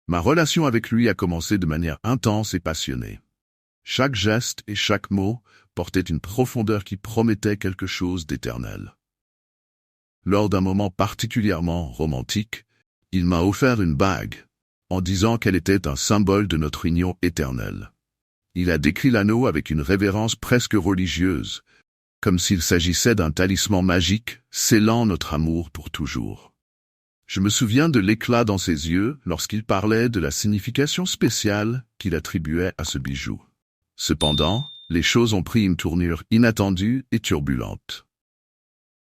Ma relation avec lui a commencé de manière intense et passionnée. Chaque geste et chaque mot portait une profondeur qui promettait quelque chose d'éternel. Lors d'un moment particulièrement romantique, il m'a offert une bague, en disant qu'elle était un symbole de notre union éternelle. Il a décrit l'anneau avec une révérence presque religieuse, comme s'il s'agissait d'un talisman magique scellant notre amour pour toujours. Je me souviens de l'éclat dans ses yeux lorsqu'il parlait de la signification spéciale qu'il attribuait à ce bijou. Cependant, les choses ont pris une tournure inattendue et turbulente.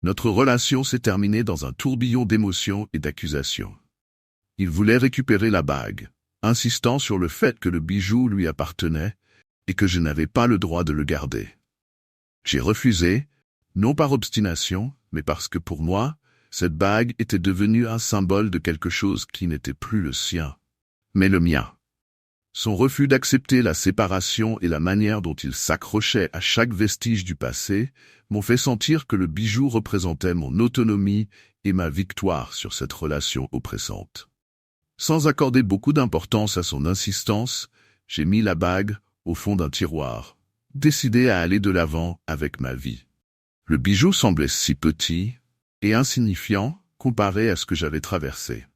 Notre relation s'est terminée dans un tourbillon d'émotions et d'accusations. Il voulait récupérer la bague, insistant sur le fait que le bijou lui appartenait et que je n'avais pas le droit de le garder. J'ai refusé, non par obstination, mais parce que pour moi, cette bague était devenue un symbole de quelque chose qui n'était plus le sien, mais le mien. Son refus d'accepter la séparation et la manière dont il s'accrochait à chaque vestige du passé m'ont fait sentir que le bijou représentait mon autonomie et ma victoire sur cette relation oppressante. Sans accorder beaucoup d'importance à son insistance, j'ai mis la bague au fond d'un tiroir, décidé à aller de l'avant avec ma vie. Le bijou semblait si petit et insignifiant comparé à ce que j'avais traversé.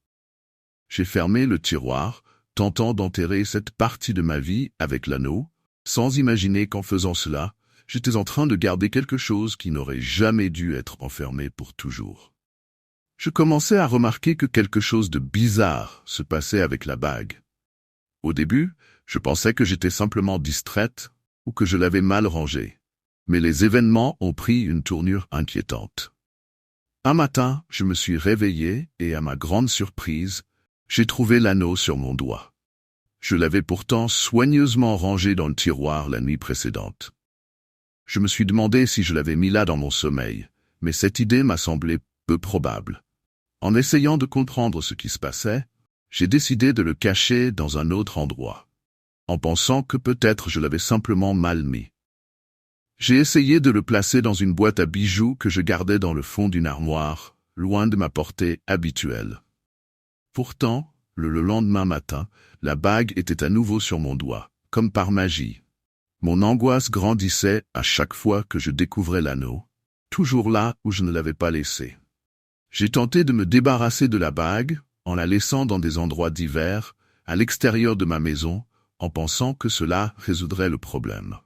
J'ai fermé le tiroir, tentant d'enterrer cette partie de ma vie avec l'anneau, sans imaginer qu'en faisant cela, j'étais en train de garder quelque chose qui n'aurait jamais dû être enfermé pour toujours. Je commençais à remarquer que quelque chose de bizarre se passait avec la bague. Au début, je pensais que j'étais simplement distraite ou que je l'avais mal rangée. Mais les événements ont pris une tournure inquiétante. Un matin, je me suis réveillé et, à ma grande surprise, j'ai trouvé l'anneau sur mon doigt. Je l'avais pourtant soigneusement rangé dans le tiroir la nuit précédente. Je me suis demandé si je l'avais mis là dans mon sommeil, mais cette idée m'a semblé peu probable. En essayant de comprendre ce qui se passait, j'ai décidé de le cacher dans un autre endroit, en pensant que peut-être je l'avais simplement mal mis. J'ai essayé de le placer dans une boîte à bijoux que je gardais dans le fond d'une armoire, loin de ma portée habituelle. Pourtant, le lendemain matin, la bague était à nouveau sur mon doigt, comme par magie. Mon angoisse grandissait à chaque fois que je découvrais l'anneau, toujours là où je ne l'avais pas laissé. J'ai tenté de me débarrasser de la bague, en la laissant dans des endroits divers, à l'extérieur de ma maison, en pensant que cela résoudrait le problème.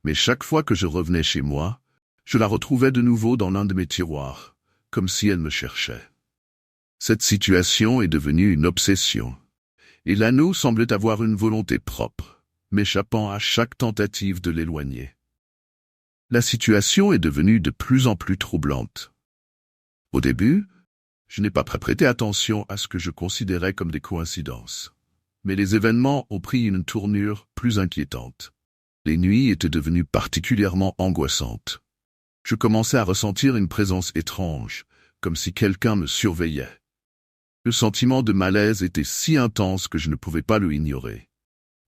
Mais chaque fois que je revenais chez moi, je la retrouvais de nouveau dans l'un de mes tiroirs, comme si elle me cherchait. Cette situation est devenue une obsession, et l'anneau semblait avoir une volonté propre, m'échappant à chaque tentative de l'éloigner. La situation est devenue de plus en plus troublante. Au début, je n'ai pas prêté attention à ce que je considérais comme des coïncidences, mais les événements ont pris une tournure plus inquiétante. Les nuits étaient devenues particulièrement angoissantes. Je commençais à ressentir une présence étrange, comme si quelqu'un me surveillait. Le sentiment de malaise était si intense que je ne pouvais pas le ignorer.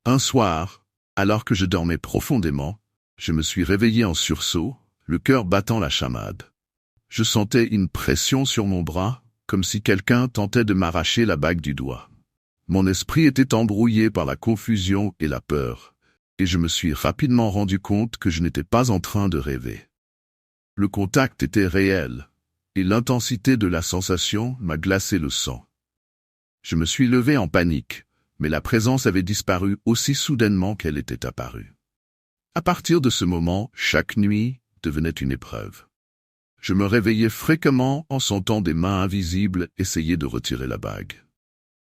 Un soir, alors que je dormais profondément, je me suis réveillé en sursaut, le cœur battant la chamade. Je sentais une pression sur mon bras, comme si quelqu'un tentait de m'arracher la bague du doigt. Mon esprit était embrouillé par la confusion et la peur, et je me suis rapidement rendu compte que je n'étais pas en train de rêver. Le contact était réel, et l'intensité de la sensation m'a glacé le sang. Je me suis levé en panique, mais la présence avait disparu aussi soudainement qu'elle était apparue. À partir de ce moment, chaque nuit devenait une épreuve. Je me réveillais fréquemment en sentant des mains invisibles essayer de retirer la bague.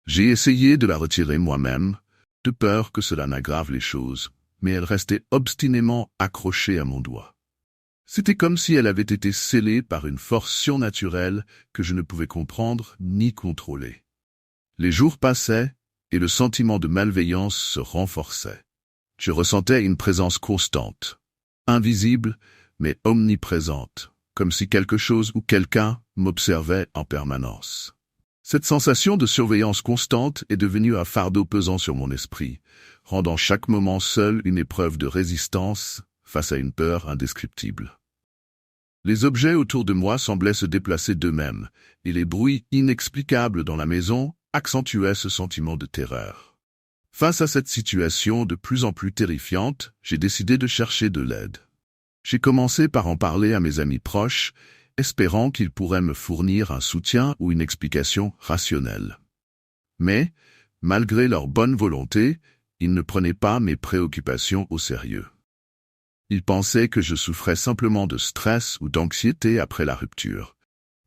J'ai essayé de la retirer moi-même, de peur que cela n'aggrave les choses, mais elle restait obstinément accrochée à mon doigt. C'était comme si elle avait été scellée par une force surnaturelle que je ne pouvais comprendre ni contrôler. Les jours passaient, et le sentiment de malveillance se renforçait. Je ressentais une présence constante, invisible, mais omniprésente, comme si quelque chose ou quelqu'un m'observait en permanence. Cette sensation de surveillance constante est devenue un fardeau pesant sur mon esprit, rendant chaque moment seul une épreuve de résistance face à une peur indescriptible. Les objets autour de moi semblaient se déplacer d'eux-mêmes, et les bruits inexplicables dans la maison accentuait ce sentiment de terreur. Face à cette situation de plus en plus terrifiante, j'ai décidé de chercher de l'aide. J'ai commencé par en parler à mes amis proches, espérant qu'ils pourraient me fournir un soutien ou une explication rationnelle. Mais, malgré leur bonne volonté, ils ne prenaient pas mes préoccupations au sérieux. Ils pensaient que je souffrais simplement de stress ou d'anxiété après la rupture,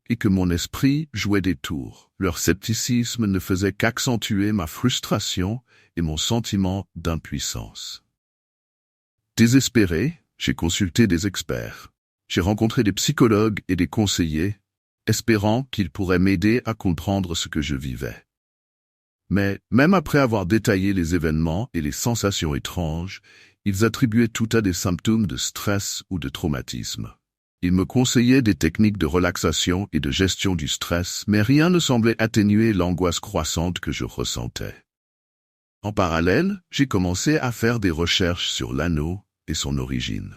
et que mon esprit jouait des tours. Leur scepticisme ne faisait qu'accentuer ma frustration et mon sentiment d'impuissance. Désespéré, j'ai consulté des experts. J'ai rencontré des psychologues et des conseillers, espérant qu'ils pourraient m'aider à comprendre ce que je vivais. Mais, même après avoir détaillé les événements et les sensations étranges, ils attribuaient tout à des symptômes de stress ou de traumatisme. Ils me conseillaient des techniques de relaxation et de gestion du stress, mais rien ne semblait atténuer l'angoisse croissante que je ressentais. En parallèle, j'ai commencé à faire des recherches sur l'anneau et son origine.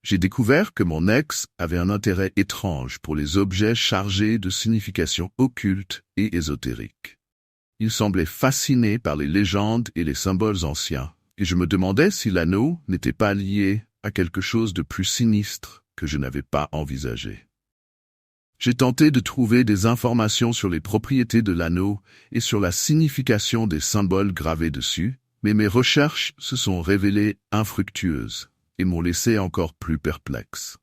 J'ai découvert que mon ex avait un intérêt étrange pour les objets chargés de signification occulte et ésotérique. Il semblait fasciné par les légendes et les symboles anciens, et je me demandais si l'anneau n'était pas lié à quelque chose de plus sinistre que je n'avais pas envisagé. J'ai tenté de trouver des informations sur les propriétés de l'anneau et sur la signification des symboles gravés dessus, mais mes recherches se sont révélées infructueuses et m'ont laissé encore plus perplexe.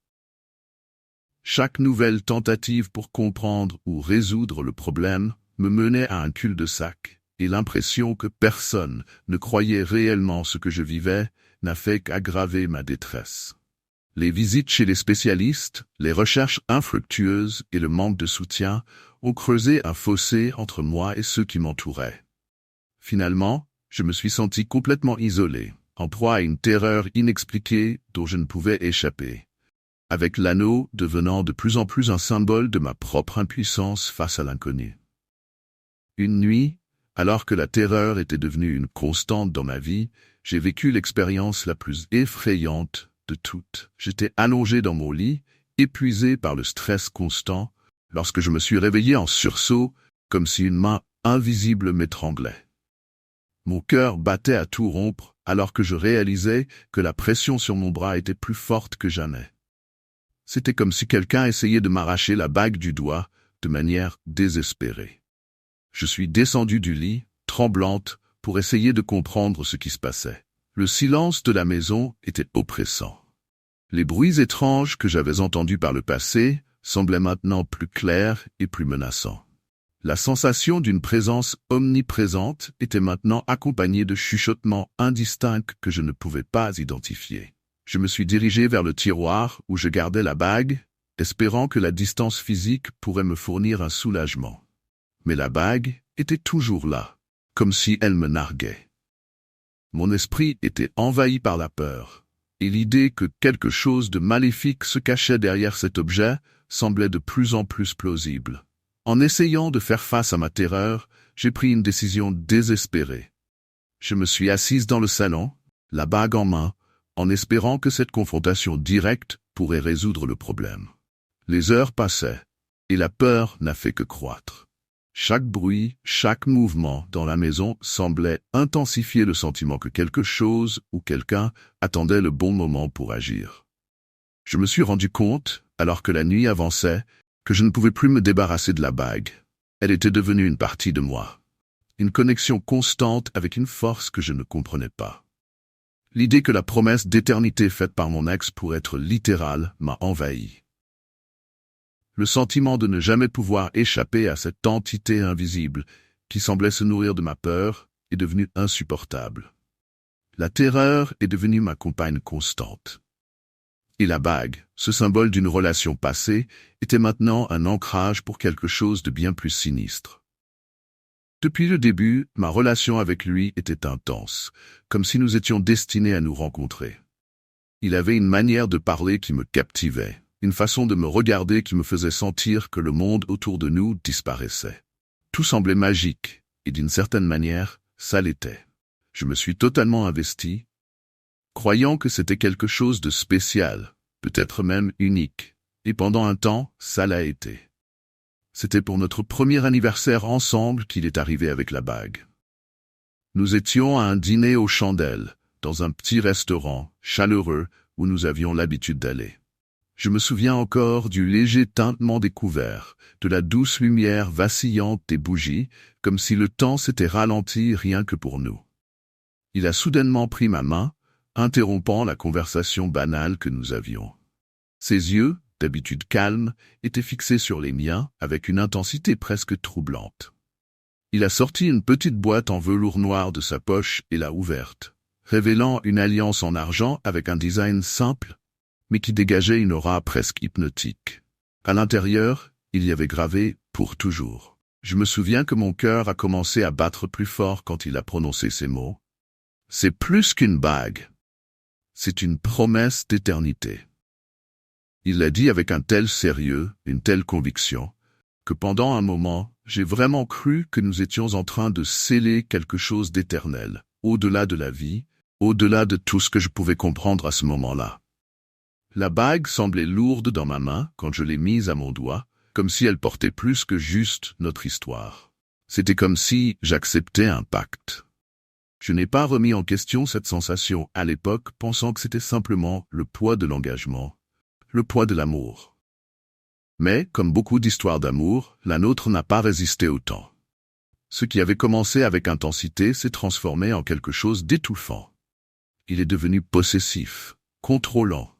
Chaque nouvelle tentative pour comprendre ou résoudre le problème me menait à un cul-de-sac, et l'impression que personne ne croyait réellement ce que je vivais n'a fait qu'aggraver ma détresse. Les visites chez les spécialistes, les recherches infructueuses et le manque de soutien ont creusé un fossé entre moi et ceux qui m'entouraient. Finalement, je me suis senti complètement isolé, en proie à une terreur inexpliquée dont je ne pouvais échapper, avec l'anneau devenant de plus en plus un symbole de ma propre impuissance face à l'inconnu. Une nuit, alors que la terreur était devenue une constante dans ma vie, j'ai vécu l'expérience la plus effrayante de toutes. J'étais allongé dans mon lit, épuisé par le stress constant, lorsque je me suis réveillé en sursaut, comme si une main invisible m'étranglait. Mon cœur battait à tout rompre, alors que je réalisais que la pression sur mon bras était plus forte que jamais. C'était comme si quelqu'un essayait de m'arracher la bague du doigt, de manière désespérée. Je suis descendu du lit, tremblante, pour essayer de comprendre ce qui se passait. Le silence de la maison était oppressant. Les bruits étranges que j'avais entendus par le passé semblaient maintenant plus clairs et plus menaçants. La sensation d'une présence omniprésente était maintenant accompagnée de chuchotements indistincts que je ne pouvais pas identifier. Je me suis dirigé vers le tiroir où je gardais la bague, espérant que la distance physique pourrait me fournir un soulagement. Mais la bague était toujours là, comme si elle me narguait. Mon esprit était envahi par la peur, et l'idée que quelque chose de maléfique se cachait derrière cet objet semblait de plus en plus plausible. En essayant de faire face à ma terreur, j'ai pris une décision désespérée. Je me suis assise dans le salon, la bague en main, en espérant que cette confrontation directe pourrait résoudre le problème. Les heures passaient, et la peur n'a fait que croître. Chaque bruit, chaque mouvement dans la maison semblait intensifier le sentiment que quelque chose ou quelqu'un attendait le bon moment pour agir. Je me suis rendu compte, alors que la nuit avançait, que je ne pouvais plus me débarrasser de la bague. Elle était devenue une partie de moi. Une connexion constante avec une force que je ne comprenais pas. L'idée que la promesse d'éternité faite par mon ex pour être littérale m'a envahi. Le sentiment de ne jamais pouvoir échapper à cette entité invisible, qui semblait se nourrir de ma peur, est devenu insupportable. La terreur est devenue ma compagne constante. Et la bague, ce symbole d'une relation passée, était maintenant un ancrage pour quelque chose de bien plus sinistre. Depuis le début, ma relation avec lui était intense, comme si nous étions destinés à nous rencontrer. Il avait une manière de parler qui me captivait. Une façon de me regarder qui me faisait sentir que le monde autour de nous disparaissait. Tout semblait magique, et d'une certaine manière, ça l'était. Je me suis totalement investi, croyant que c'était quelque chose de spécial, peut-être même unique, et pendant un temps, ça l'a été. C'était pour notre premier anniversaire ensemble qu'il est arrivé avec la bague. Nous étions à un dîner aux chandelles, dans un petit restaurant chaleureux où nous avions l'habitude d'aller. Je me souviens encore du léger tintement des couverts, de la douce lumière vacillante des bougies, comme si le temps s'était ralenti rien que pour nous. Il a soudainement pris ma main, interrompant la conversation banale que nous avions. Ses yeux, d'habitude calmes, étaient fixés sur les miens avec une intensité presque troublante. Il a sorti une petite boîte en velours noir de sa poche et l'a ouverte, révélant une alliance en argent avec un design simple, mais qui dégageait une aura presque hypnotique. À l'intérieur, il y avait gravé « pour toujours ». Je me souviens que mon cœur a commencé à battre plus fort quand il a prononcé ces mots. C'est plus qu'une bague. C'est une promesse d'éternité. Il l'a dit avec un tel sérieux, une telle conviction, que pendant un moment, j'ai vraiment cru que nous étions en train de sceller quelque chose d'éternel, au-delà de la vie, au-delà de tout ce que je pouvais comprendre à ce moment-là. La bague semblait lourde dans ma main quand je l'ai mise à mon doigt, comme si elle portait plus que juste notre histoire. C'était comme si j'acceptais un pacte. Je n'ai pas remis en question cette sensation à l'époque, pensant que c'était simplement le poids de l'engagement, le poids de l'amour. Mais, comme beaucoup d'histoires d'amour, la nôtre n'a pas résisté au temps. Ce qui avait commencé avec intensité s'est transformé en quelque chose d'étouffant. Il est devenu possessif, contrôlant.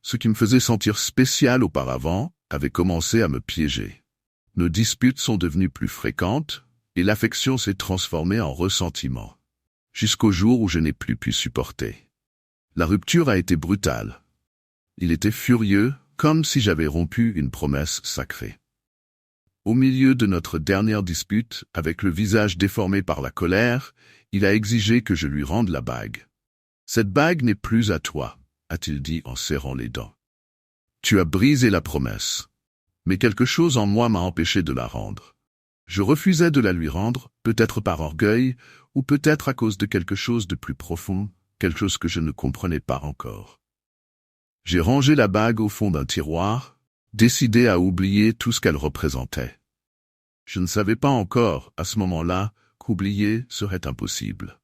Ce qui me faisait sentir spécial auparavant avait commencé à me piéger. Nos disputes sont devenues plus fréquentes et l'affection s'est transformée en ressentiment, jusqu'au jour où je n'ai plus pu supporter. La rupture a été brutale. Il était furieux, comme si j'avais rompu une promesse sacrée. Au milieu de notre dernière dispute, avec le visage déformé par la colère, il a exigé que je lui rende la bague. « Cette bague n'est plus à toi », a-t-il dit en serrant les dents. « Tu as brisé la promesse. » Mais quelque chose en moi m'a empêché de la rendre. Je refusais de la lui rendre, peut-être par orgueil, ou peut-être à cause de quelque chose de plus profond, quelque chose que je ne comprenais pas encore. J'ai rangé la bague au fond d'un tiroir, décidé à oublier tout ce qu'elle représentait. Je ne savais pas encore, à ce moment-là, qu'oublier serait impossible.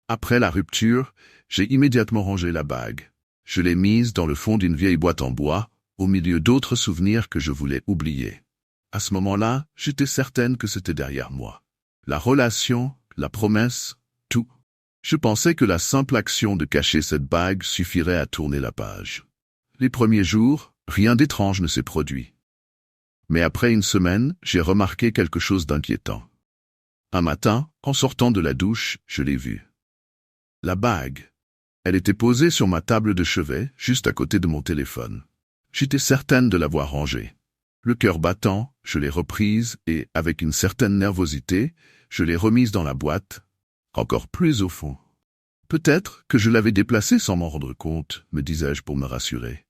Après la rupture, j'ai immédiatement rangé la bague. Je l'ai mise dans le fond d'une vieille boîte en bois, au milieu d'autres souvenirs que je voulais oublier. À ce moment-là, j'étais certaine que c'était derrière moi. La relation, la promesse, tout. Je pensais que la simple action de cacher cette bague suffirait à tourner la page. Les premiers jours, rien d'étrange ne s'est produit. Mais après une semaine, j'ai remarqué quelque chose d'inquiétant. Un matin, en sortant de la douche, je l'ai vue. La bague. Elle était posée sur ma table de chevet, juste à côté de mon téléphone. J'étais certaine de l'avoir rangée. Le cœur battant, je l'ai reprise et, avec une certaine nervosité, je l'ai remise dans la boîte, encore plus au fond. Peut-être que je l'avais déplacée sans m'en rendre compte, me disais-je pour me rassurer.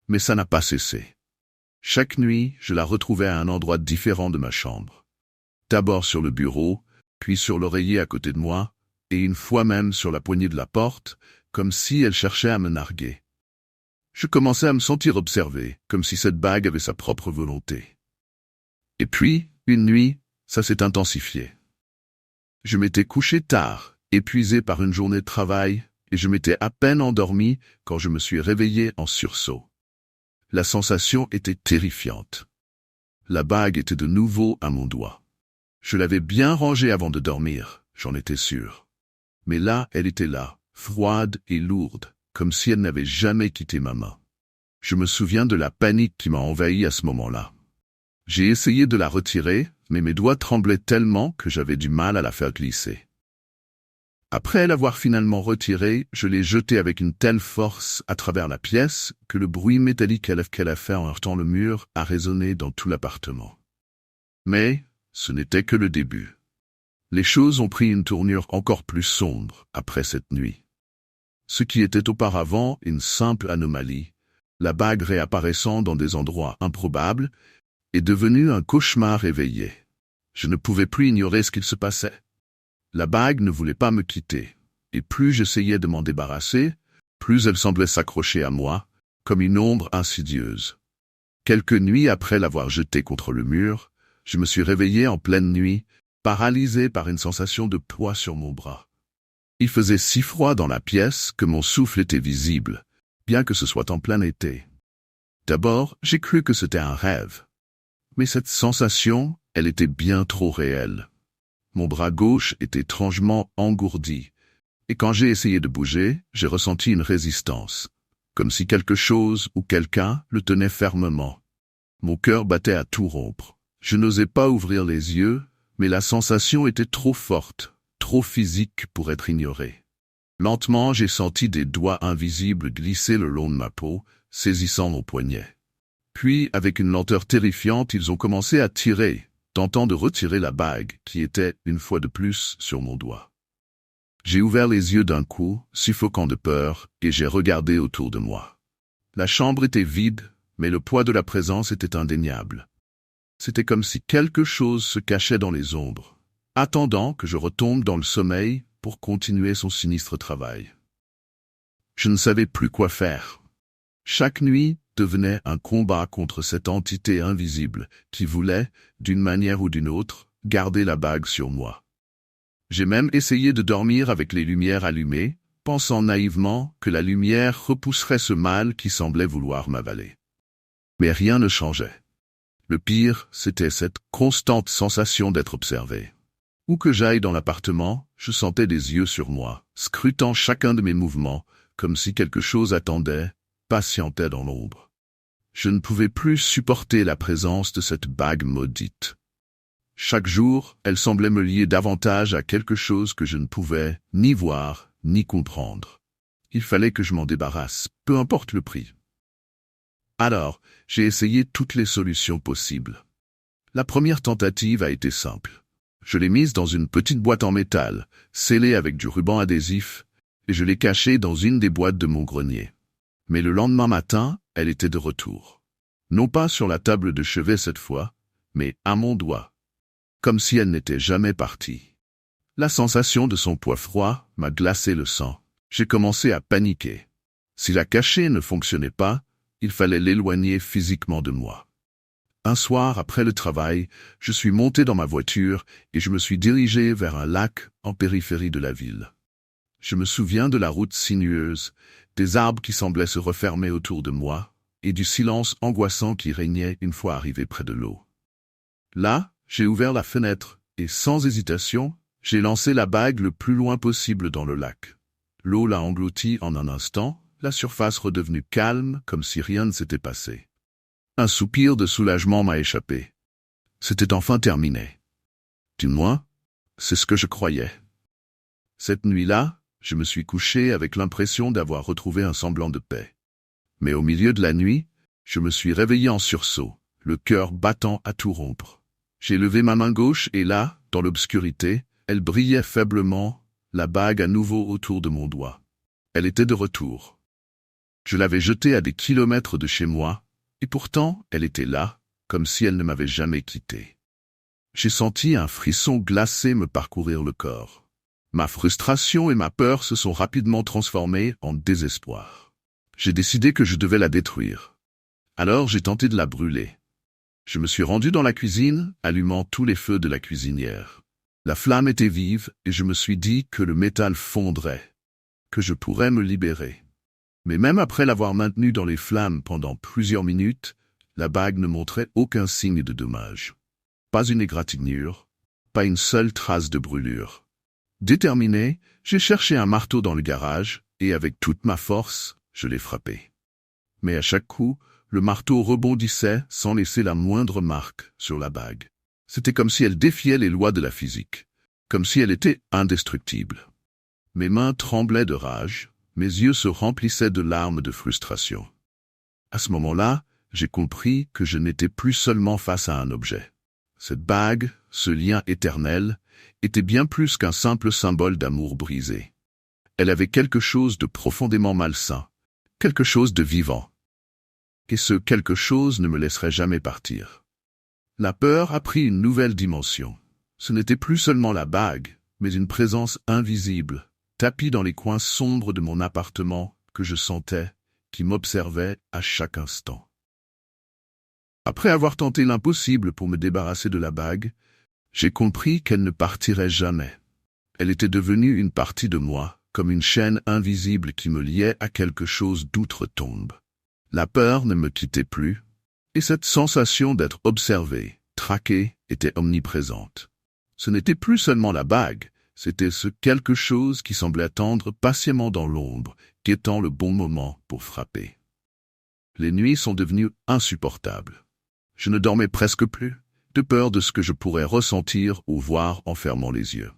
Mais ça n'a pas cessé. Chaque nuit, je la retrouvais à un endroit différent de ma chambre. D'abord sur le bureau, puis sur l'oreiller à côté de moi, et une fois même sur la poignée de la porte, comme si elle cherchait à me narguer. Je commençais à me sentir observé, comme si cette bague avait sa propre volonté. Et puis, une nuit, ça s'est intensifié. Je m'étais couché tard, épuisé par une journée de travail, et je m'étais à peine endormi quand je me suis réveillé en sursaut. La sensation était terrifiante. La bague était de nouveau à mon doigt. Je l'avais bien rangée avant de dormir, j'en étais sûr. Mais là, elle était là, froide et lourde, comme si elle n'avait jamais quitté ma main. Je me souviens de la panique qui m'a envahi à ce moment-là. J'ai essayé de la retirer, mais mes doigts tremblaient tellement que j'avais du mal à la faire glisser. Après l'avoir finalement retirée, je l'ai jetée avec une telle force à travers la pièce que le bruit métallique qu'elle a fait en heurtant le mur a résonné dans tout l'appartement. Mais ce n'était que le début. Les choses ont pris une tournure encore plus sombre après cette nuit. Ce qui était auparavant une simple anomalie, la bague réapparaissant dans des endroits improbables, est devenue un cauchemar éveillé. Je ne pouvais plus ignorer ce qu'il se passait. La bague ne voulait pas me quitter, et plus j'essayais de m'en débarrasser, plus elle semblait s'accrocher à moi, comme une ombre insidieuse. Quelques nuits après l'avoir jeté contre le mur, je me suis réveillé en pleine nuit, paralysé par une sensation de poids sur mon bras. Il faisait si froid dans la pièce que mon souffle était visible, bien que ce soit en plein été. D'abord, j'ai cru que c'était un rêve. Mais cette sensation, elle était bien trop réelle. Mon bras gauche était étrangement engourdi, et quand j'ai essayé de bouger, j'ai ressenti une résistance, comme si quelque chose ou quelqu'un le tenait fermement. Mon cœur battait à tout rompre. Je n'osais pas ouvrir les yeux, mais la sensation était trop forte, trop physique pour être ignorée. Lentement, j'ai senti des doigts invisibles glisser le long de ma peau, saisissant mon poignet. Puis, avec une lenteur terrifiante, ils ont commencé à tirer, tentant de retirer la bague qui était, une fois de plus, sur mon doigt. J'ai ouvert les yeux d'un coup, suffoquant de peur, et j'ai regardé autour de moi. La chambre était vide, mais le poids de la présence était indéniable. C'était comme si quelque chose se cachait dans les ombres, attendant que je retombe dans le sommeil pour continuer son sinistre travail. Je ne savais plus quoi faire. Chaque nuit devenait un combat contre cette entité invisible qui voulait, d'une manière ou d'une autre, garder la bague sur moi. J'ai même essayé de dormir avec les lumières allumées, pensant naïvement que la lumière repousserait ce mal qui semblait vouloir m'avaler. Mais rien ne changeait. Le pire, c'était cette constante sensation d'être observé. Où que j'aille dans l'appartement, je sentais des yeux sur moi, scrutant chacun de mes mouvements, comme si quelque chose attendait, patientait dans l'ombre. Je ne pouvais plus supporter la présence de cette bague maudite. Chaque jour, elle semblait me lier davantage à quelque chose que je ne pouvais ni voir, ni comprendre. Il fallait que je m'en débarrasse, peu importe le prix. Alors, j'ai essayé toutes les solutions possibles. La première tentative a été simple. Je l'ai mise dans une petite boîte en métal, scellée avec du ruban adhésif, et je l'ai cachée dans une des boîtes de mon grenier. Mais le lendemain matin, elle était de retour. Non pas sur la table de chevet cette fois, mais à mon doigt. Comme si elle n'était jamais partie. La sensation de son poids froid m'a glacé le sang. J'ai commencé à paniquer. Si la cachée ne fonctionnait pas, il fallait l'éloigner physiquement de moi. Un soir, après le travail, je suis monté dans ma voiture et je me suis dirigé vers un lac en périphérie de la ville. Je me souviens de la route sinueuse, des arbres qui semblaient se refermer autour de moi, et du silence angoissant qui régnait une fois arrivé près de l'eau. Là, j'ai ouvert la fenêtre, et sans hésitation, j'ai lancé la bague le plus loin possible dans le lac. L'eau l'a engloutie en un instant, la surface redevenue calme comme si rien ne s'était passé. Un soupir de soulagement m'a échappé. C'était enfin terminé. Du moins, c'est ce que je croyais. Cette nuit-là, je me suis couché avec l'impression d'avoir retrouvé un semblant de paix. Mais au milieu de la nuit, je me suis réveillé en sursaut, le cœur battant à tout rompre. J'ai levé ma main gauche et là, dans l'obscurité, elle brillait faiblement, la bague à nouveau autour de mon doigt. Elle était de retour. Je l'avais jetée à des kilomètres de chez moi, et pourtant elle était là, comme si elle ne m'avait jamais quitté. J'ai senti un frisson glacé me parcourir le corps. Ma frustration et ma peur se sont rapidement transformées en désespoir. J'ai décidé que je devais la détruire. Alors j'ai tenté de la brûler. Je me suis rendu dans la cuisine, allumant tous les feux de la cuisinière. La flamme était vive et je me suis dit que le métal fondrait, que je pourrais me libérer. Mais même après l'avoir maintenue dans les flammes pendant plusieurs minutes, la bague ne montrait aucun signe de dommage. Pas une égratignure, pas une seule trace de brûlure. Déterminé, j'ai cherché un marteau dans le garage et avec toute ma force, je l'ai frappé. Mais à chaque coup, le marteau rebondissait sans laisser la moindre marque sur la bague. C'était comme si elle défiait les lois de la physique, comme si elle était indestructible. Mes mains tremblaient de rage, mes yeux se remplissaient de larmes de frustration. À ce moment-là, j'ai compris que je n'étais plus seulement face à un objet. Cette bague, ce lien éternel, était bien plus qu'un simple symbole d'amour brisé. Elle avait quelque chose de profondément malsain, quelque chose de vivant. Et ce quelque chose ne me laisserait jamais partir. La peur a pris une nouvelle dimension. Ce n'était plus seulement la bague, mais une présence invisible, tapie dans les coins sombres de mon appartement que je sentais, qui m'observait à chaque instant. Après avoir tenté l'impossible pour me débarrasser de la bague, j'ai compris qu'elle ne partirait jamais. Elle était devenue une partie de moi, comme une chaîne invisible qui me liait à quelque chose d'outre-tombe. La peur ne me quittait plus, et cette sensation d'être observé, traqué, était omniprésente. Ce n'était plus seulement la bague, c'était ce quelque chose qui semblait attendre patiemment dans l'ombre, guettant le bon moment pour frapper. Les nuits sont devenues insupportables. Je ne dormais presque plus, de peur de ce que je pourrais ressentir ou voir en fermant les yeux.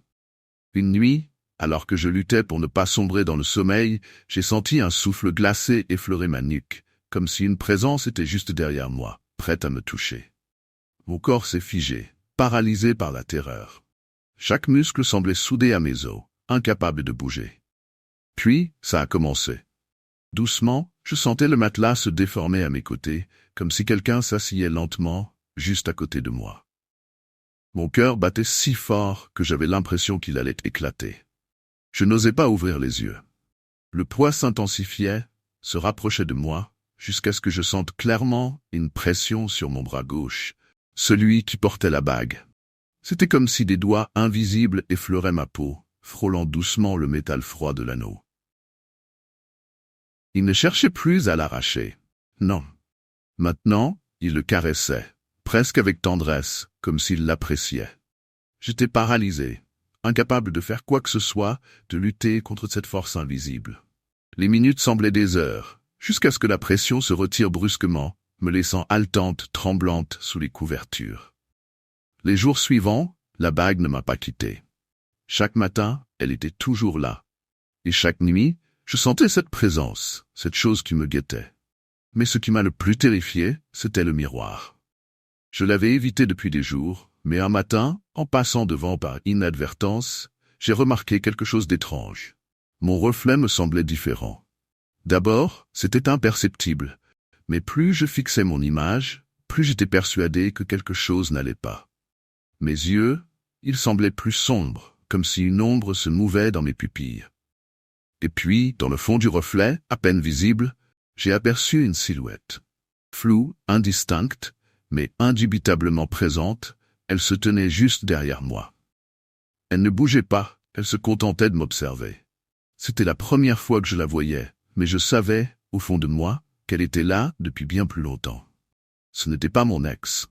Une nuit, alors que je luttais pour ne pas sombrer dans le sommeil, j'ai senti un souffle glacé effleurer ma nuque, comme si une présence était juste derrière moi, prête à me toucher. Mon corps s'est figé, paralysé par la terreur. Chaque muscle semblait soudé à mes os, incapable de bouger. Puis, ça a commencé. Doucement, je sentais le matelas se déformer à mes côtés, comme si quelqu'un s'asseyait lentement, juste à côté de moi. Mon cœur battait si fort que j'avais l'impression qu'il allait éclater. Je n'osais pas ouvrir les yeux. Le poids s'intensifiait, se rapprochait de moi, jusqu'à ce que je sente clairement une pression sur mon bras gauche, celui qui portait la bague. C'était comme si des doigts invisibles effleuraient ma peau, frôlant doucement le métal froid de l'anneau. Il ne cherchait plus à l'arracher. Non. Maintenant, il le caressait, presque avec tendresse, comme s'il l'appréciait. J'étais paralysé, incapable de faire quoi que ce soit, de lutter contre cette force invisible. Les minutes semblaient des heures, jusqu'à ce que la pression se retire brusquement, me laissant haletante, tremblante sous les couvertures. Les jours suivants, la bague ne m'a pas quitté. Chaque matin, elle était toujours là. Et chaque nuit, je sentais cette présence, cette chose qui me guettait. Mais ce qui m'a le plus terrifié, c'était le miroir. Je l'avais évité depuis des jours, mais un matin, en passant devant par inadvertance, j'ai remarqué quelque chose d'étrange. Mon reflet me semblait différent. D'abord, c'était imperceptible, mais plus je fixais mon image, plus j'étais persuadé que quelque chose n'allait pas. Mes yeux, ils semblaient plus sombres, comme si une ombre se mouvait dans mes pupilles. Et puis, dans le fond du reflet, à peine visible, j'ai aperçu une silhouette. Floue, indistincte, mais indubitablement présente, elle se tenait juste derrière moi. Elle ne bougeait pas, elle se contentait de m'observer. C'était la première fois que je la voyais, mais je savais, au fond de moi, qu'elle était là depuis bien plus longtemps. Ce n'était pas mon ex.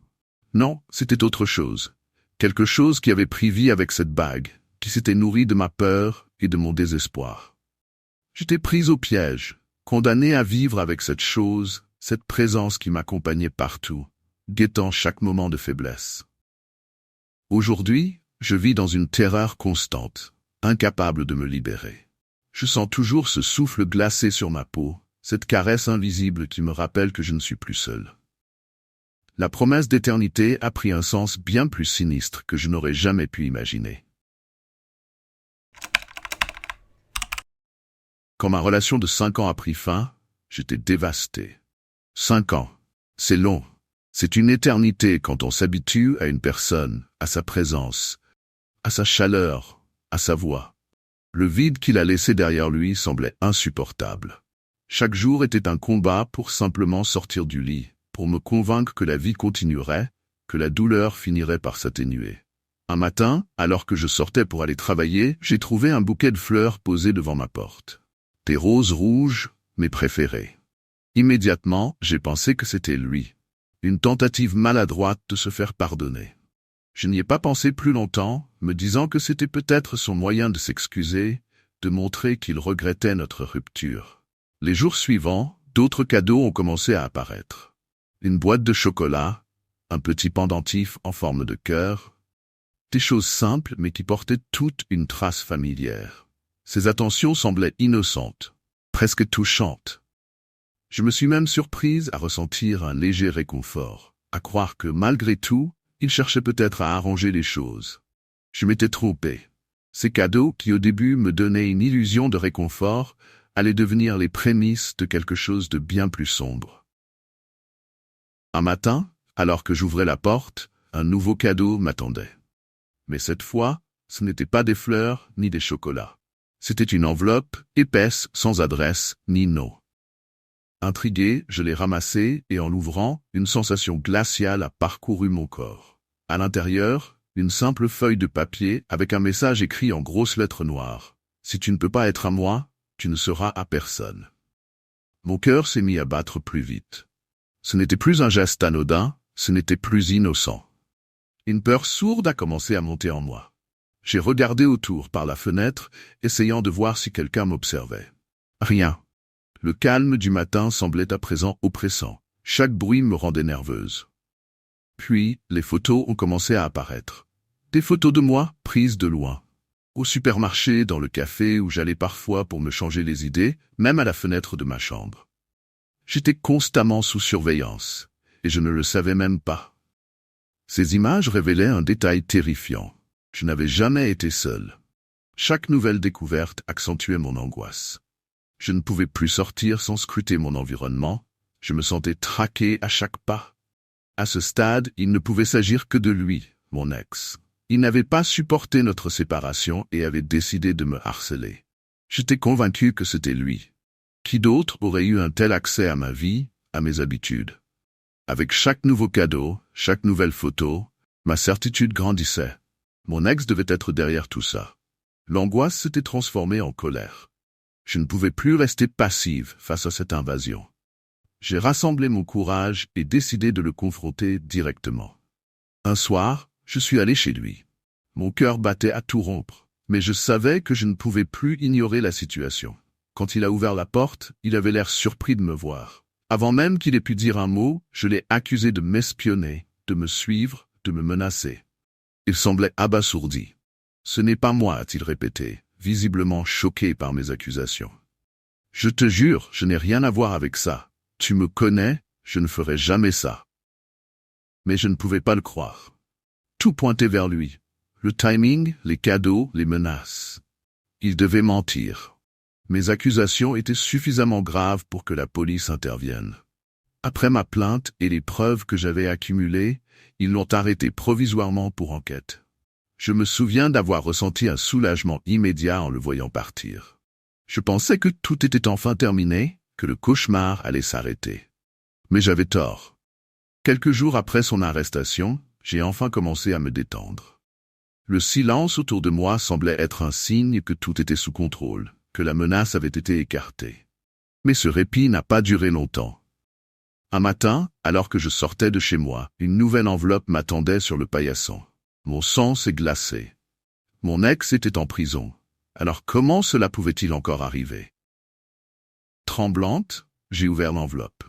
Non, c'était autre chose. Quelque chose qui avait pris vie avec cette bague, qui s'était nourri de ma peur et de mon désespoir. J'étais prise au piège, condamné à vivre avec cette chose, cette présence qui m'accompagnait partout, guettant chaque moment de faiblesse. Aujourd'hui, je vis dans une terreur constante, incapable de me libérer. Je sens toujours ce souffle glacé sur ma peau, cette caresse invisible qui me rappelle que je ne suis plus seul. La promesse d'éternité a pris un sens bien plus sinistre que je n'aurais jamais pu imaginer. Quand ma relation de 5 ans a pris fin, j'étais dévasté. 5 ans, c'est long. C'est une éternité quand on s'habitue à une personne, à sa présence, à sa chaleur, à sa voix. Le vide qu'il a laissé derrière lui semblait insupportable. Chaque jour était un combat pour simplement sortir du lit, pour me convaincre que la vie continuerait, que la douleur finirait par s'atténuer. Un matin, alors que je sortais pour aller travailler, j'ai trouvé un bouquet de fleurs posé devant ma porte. Des roses rouges, mes préférées. Immédiatement, j'ai pensé que c'était lui. Une tentative maladroite de se faire pardonner. Je n'y ai pas pensé plus longtemps, me disant que c'était peut-être son moyen de s'excuser, de montrer qu'il regrettait notre rupture. Les jours suivants, d'autres cadeaux ont commencé à apparaître. Une boîte de chocolat, un petit pendentif en forme de cœur, des choses simples mais qui portaient toute une trace familière. Ses attentions semblaient innocentes, presque touchantes. Je me suis même surprise à ressentir un léger réconfort, à croire que malgré tout, il cherchait peut-être à arranger les choses. Je m'étais trompé. Ces cadeaux qui au début me donnaient une illusion de réconfort allaient devenir les prémices de quelque chose de bien plus sombre. Un matin, alors que j'ouvrais la porte, un nouveau cadeau m'attendait. Mais cette fois, ce n'était pas des fleurs ni des chocolats. C'était une enveloppe épaisse sans adresse ni nom. Intrigué, je l'ai ramassé et en l'ouvrant, une sensation glaciale a parcouru mon corps. À l'intérieur, une simple feuille de papier avec un message écrit en grosses lettres noires. Si tu ne peux pas être à moi, tu ne seras à personne. Mon cœur s'est mis à battre plus vite. Ce n'était plus un geste anodin, ce n'était plus innocent. Une peur sourde a commencé à monter en moi. J'ai regardé autour par la fenêtre, essayant de voir si quelqu'un m'observait. Rien. Le calme du matin semblait à présent oppressant. Chaque bruit me rendait nerveuse. Puis, les photos ont commencé à apparaître. Des photos de moi, prises de loin. Au supermarché, dans le café où j'allais parfois pour me changer les idées, même à la fenêtre de ma chambre. J'étais constamment sous surveillance, et je ne le savais même pas. Ces images révélaient un détail terrifiant. Je n'avais jamais été seul. Chaque nouvelle découverte accentuait mon angoisse. Je ne pouvais plus sortir sans scruter mon environnement. Je me sentais traqué à chaque pas. À ce stade, il ne pouvait s'agir que de lui, mon ex. Il n'avait pas supporté notre séparation et avait décidé de me harceler. J'étais convaincu que c'était lui. Qui d'autre aurait eu un tel accès à ma vie, à mes habitudes? Avec chaque nouveau cadeau, chaque nouvelle photo, ma certitude grandissait. Mon ex devait être derrière tout ça. L'angoisse s'était transformée en colère. Je ne pouvais plus rester passive face à cette invasion. J'ai rassemblé mon courage et décidé de le confronter directement. Un soir, je suis allé chez lui. Mon cœur battait à tout rompre, mais je savais que je ne pouvais plus ignorer la situation. Quand il a ouvert la porte, il avait l'air surpris de me voir. Avant même qu'il ait pu dire un mot, je l'ai accusé de m'espionner, de me suivre, de me menacer. Il semblait abasourdi. « Ce n'est pas moi », a-t-il répété, visiblement choqué par mes accusations. « Je te jure, je n'ai rien à voir avec ça. Tu me connais, je ne ferai jamais ça. » Mais je ne pouvais pas le croire. Tout pointait vers lui. Le timing, les cadeaux, les menaces. Il devait mentir. Mes accusations étaient suffisamment graves pour que la police intervienne. Après ma plainte et les preuves que j'avais accumulées, ils l'ont arrêté provisoirement pour enquête. Je me souviens d'avoir ressenti un soulagement immédiat en le voyant partir. Je pensais que tout était enfin terminé, que le cauchemar allait s'arrêter. Mais j'avais tort. Quelques jours après son arrestation, j'ai enfin commencé à me détendre. Le silence autour de moi semblait être un signe que tout était sous contrôle, que la menace avait été écartée. Mais ce répit n'a pas duré longtemps. Un matin, alors que je sortais de chez moi, une nouvelle enveloppe m'attendait sur le paillasson. Mon sang s'est glacé. Mon ex était en prison. Alors comment cela pouvait-il encore arriver? Tremblante, j'ai ouvert l'enveloppe.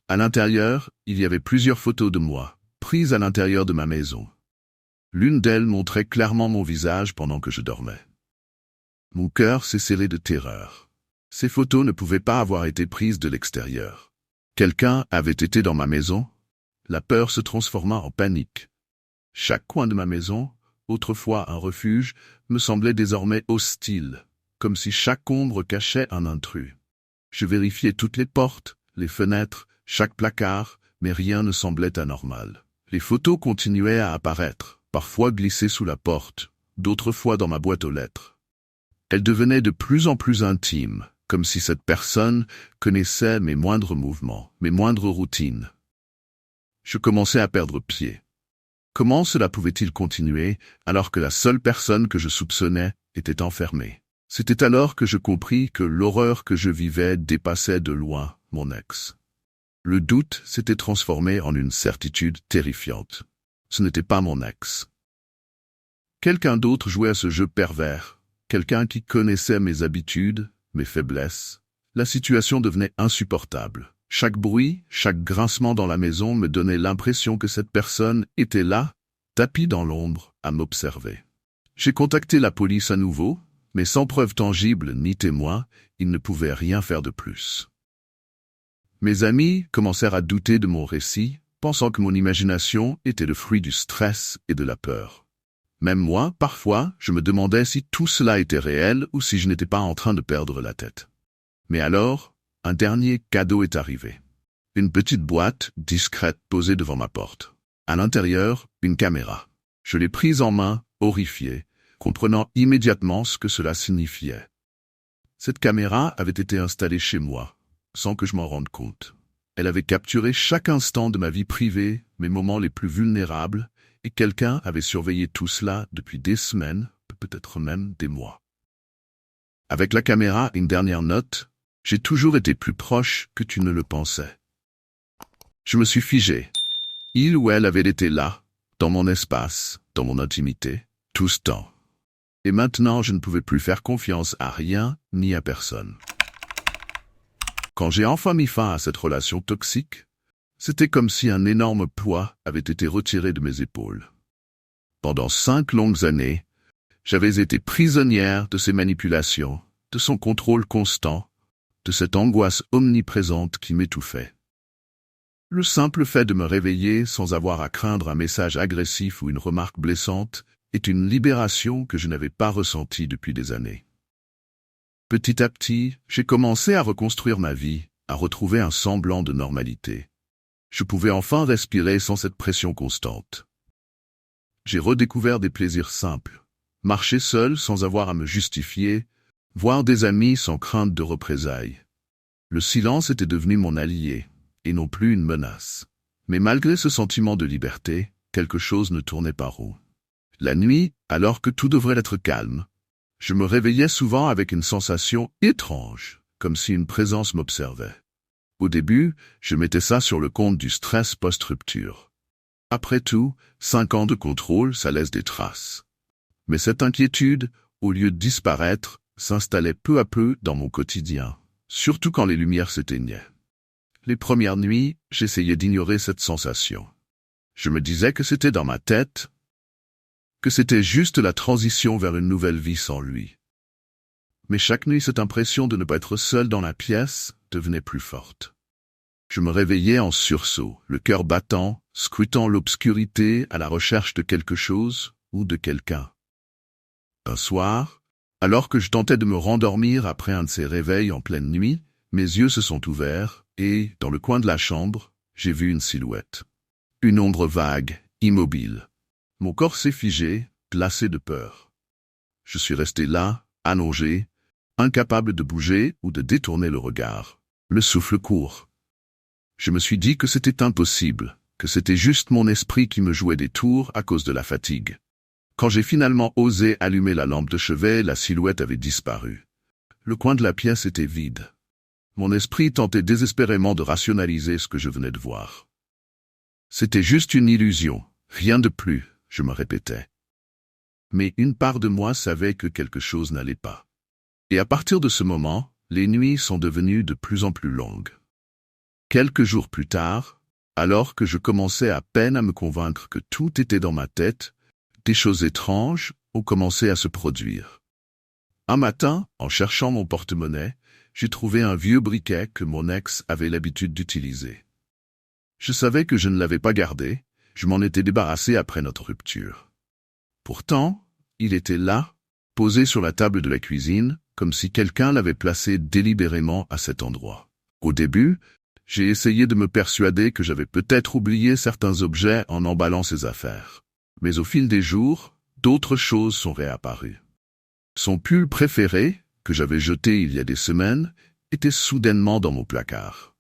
À l'intérieur, il y avait plusieurs photos de moi, prises à l'intérieur de ma maison. L'une d'elles montrait clairement mon visage pendant que je dormais. Mon cœur s'est scellé de terreur. Ces photos ne pouvaient pas avoir été prises de l'extérieur. Quelqu'un avait été dans ma maison. La peur se transforma en panique. Chaque coin de ma maison, autrefois un refuge, me semblait désormais hostile, comme si chaque ombre cachait un intrus. Je vérifiais toutes les portes, les fenêtres, chaque placard, mais rien ne semblait anormal. Les photos continuaient à apparaître, parfois glissées sous la porte, d'autres fois dans ma boîte aux lettres. Elles devenaient de plus en plus intimes, comme si cette personne connaissait mes moindres mouvements, mes moindres routines. Je commençais à perdre pied. Comment cela pouvait-il continuer alors que la seule personne que je soupçonnais était enfermée? C'était alors que je compris que l'horreur que je vivais dépassait de loin mon ex. Le doute s'était transformé en une certitude terrifiante. Ce n'était pas mon ex. Quelqu'un d'autre jouait à ce jeu pervers, quelqu'un qui connaissait mes habitudes, mes faiblesses. La situation devenait insupportable. Chaque bruit, chaque grincement dans la maison me donnait l'impression que cette personne était là, tapie dans l'ombre, à m'observer. J'ai contacté la police à nouveau, mais sans preuve tangible ni témoin, ils ne pouvaient rien faire de plus. Mes amis commencèrent à douter de mon récit, pensant que mon imagination était le fruit du stress et de la peur. Même moi, parfois, je me demandais si tout cela était réel ou si je n'étais pas en train de perdre la tête. Mais alors, un dernier cadeau est arrivé. Une petite boîte, discrète, posée devant ma porte. À l'intérieur, une caméra. Je l'ai prise en main, horrifié, comprenant immédiatement ce que cela signifiait. Cette caméra avait été installée chez moi, sans que je m'en rende compte. Elle avait capturé chaque instant de ma vie privée, mes moments les plus vulnérables, et quelqu'un avait surveillé tout cela depuis des semaines, peut-être même des mois. Avec la caméra, une dernière note, j'ai toujours été plus proche que tu ne le pensais. Je me suis figé. Il ou elle avait été là, dans mon espace, dans mon intimité, tout ce temps. Et maintenant, je ne pouvais plus faire confiance à rien ni à personne. Quand j'ai enfin mis fin à cette relation toxique, c'était comme si un énorme poids avait été retiré de mes épaules. Pendant 5 longues années, j'avais été prisonnière de ses manipulations, de son contrôle constant, de cette angoisse omniprésente qui m'étouffait. Le simple fait de me réveiller sans avoir à craindre un message agressif ou une remarque blessante est une libération que je n'avais pas ressentie depuis des années. Petit à petit, j'ai commencé à reconstruire ma vie, à retrouver un semblant de normalité. Je pouvais enfin respirer sans cette pression constante. J'ai redécouvert des plaisirs simples, marcher seul sans avoir à me justifier, voir des amis sans crainte de représailles. Le silence était devenu mon allié, et non plus une menace. Mais malgré ce sentiment de liberté, quelque chose ne tournait pas rond. La nuit, alors que tout devrait être calme, je me réveillais souvent avec une sensation étrange, comme si une présence m'observait. Au début, je mettais ça sur le compte du stress post-rupture. Après tout, 5 ans de contrôle, ça laisse des traces. Mais cette inquiétude, au lieu de disparaître, s'installait peu à peu dans mon quotidien, surtout quand les lumières s'éteignaient. Les premières nuits, j'essayais d'ignorer cette sensation. Je me disais que c'était dans ma tête, que c'était juste la transition vers une nouvelle vie sans lui. Mais chaque nuit, cette impression de ne pas être seul dans la pièce devenait plus forte. Je me réveillais en sursaut, le cœur battant, scrutant l'obscurité à la recherche de quelque chose ou de quelqu'un. Un soir, alors que je tentais de me rendormir après un de ces réveils en pleine nuit, mes yeux se sont ouverts et, dans le coin de la chambre, j'ai vu une silhouette. Une ombre vague, immobile. Mon corps s'est figé, glacé de peur. Je suis resté là, allongé, incapable de bouger ou de détourner le regard, le souffle court. Je me suis dit que c'était impossible, que c'était juste mon esprit qui me jouait des tours à cause de la fatigue. Quand j'ai finalement osé allumer la lampe de chevet, la silhouette avait disparu. Le coin de la pièce était vide. Mon esprit tentait désespérément de rationaliser ce que je venais de voir. C'était juste une illusion, rien de plus, je me répétais. Mais une part de moi savait que quelque chose n'allait pas. Et à partir de ce moment, les nuits sont devenues de plus en plus longues. Quelques jours plus tard, alors que je commençais à peine à me convaincre que tout était dans ma tête, des choses étranges ont commencé à se produire. Un matin, en cherchant mon porte-monnaie, j'ai trouvé un vieux briquet que mon ex avait l'habitude d'utiliser. Je savais que je ne l'avais pas gardé, je m'en étais débarrassé après notre rupture. Pourtant, il était là, posé sur la table de la cuisine, comme si quelqu'un l'avait placé délibérément à cet endroit. Au début, j'ai essayé de me persuader que j'avais peut-être oublié certains objets en emballant ces affaires. Mais au fil des jours, d'autres choses sont réapparues. Son pull préféré, que j'avais jeté il y a des semaines, était soudainement dans mon placard.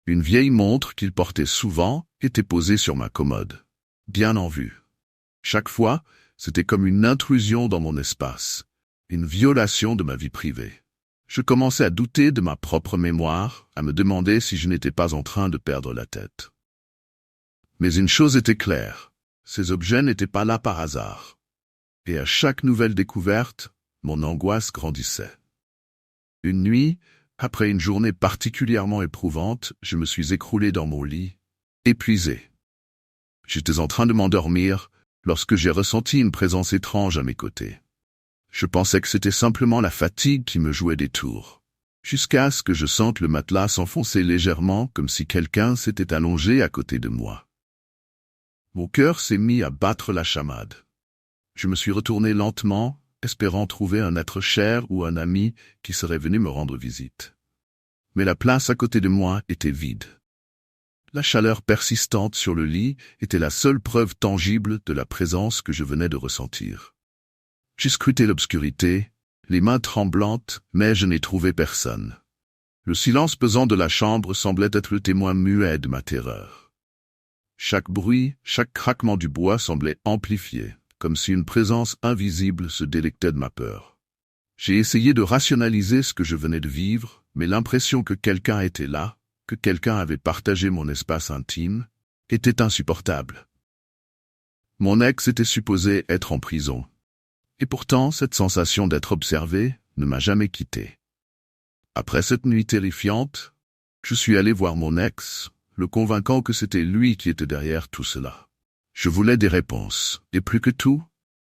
Une vieille montre qu'il portait souvent était posée sur ma commode, bien en vue. Chaque fois, c'était comme une intrusion dans mon espace, une violation de ma vie privée. Je commençais à douter de ma propre mémoire, à me demander si je n'étais pas en train de perdre la tête. Mais une chose était claire, ces objets n'étaient pas là par hasard. Et à chaque nouvelle découverte, mon angoisse grandissait. Une nuit, après une journée particulièrement éprouvante, je me suis écroulé dans mon lit, épuisé. J'étais en train de m'endormir lorsque j'ai ressenti une présence étrange à mes côtés. Je pensais que c'était simplement la fatigue qui me jouait des tours, jusqu'à ce que je sente le matelas s'enfoncer légèrement comme si quelqu'un s'était allongé à côté de moi. Mon cœur s'est mis à battre la chamade. Je me suis retourné lentement, espérant trouver un être cher ou un ami qui serait venu me rendre visite. Mais la place à côté de moi était vide. La chaleur persistante sur le lit était la seule preuve tangible de la présence que je venais de ressentir. J'ai scruté l'obscurité, les mains tremblantes, mais je n'ai trouvé personne. Le silence pesant de la chambre semblait être le témoin muet de ma terreur. Chaque bruit, chaque craquement du bois semblait amplifié, comme si une présence invisible se délectait de ma peur. J'ai essayé de rationaliser ce que je venais de vivre, mais l'impression que quelqu'un était là, que quelqu'un avait partagé mon espace intime, était insupportable. Mon ex était supposé être en prison. Et pourtant, cette sensation d'être observé ne m'a jamais quitté. Après cette nuit terrifiante, je suis allé voir mon ex, le convainquant que c'était lui qui était derrière tout cela. Je voulais des réponses, et plus que tout,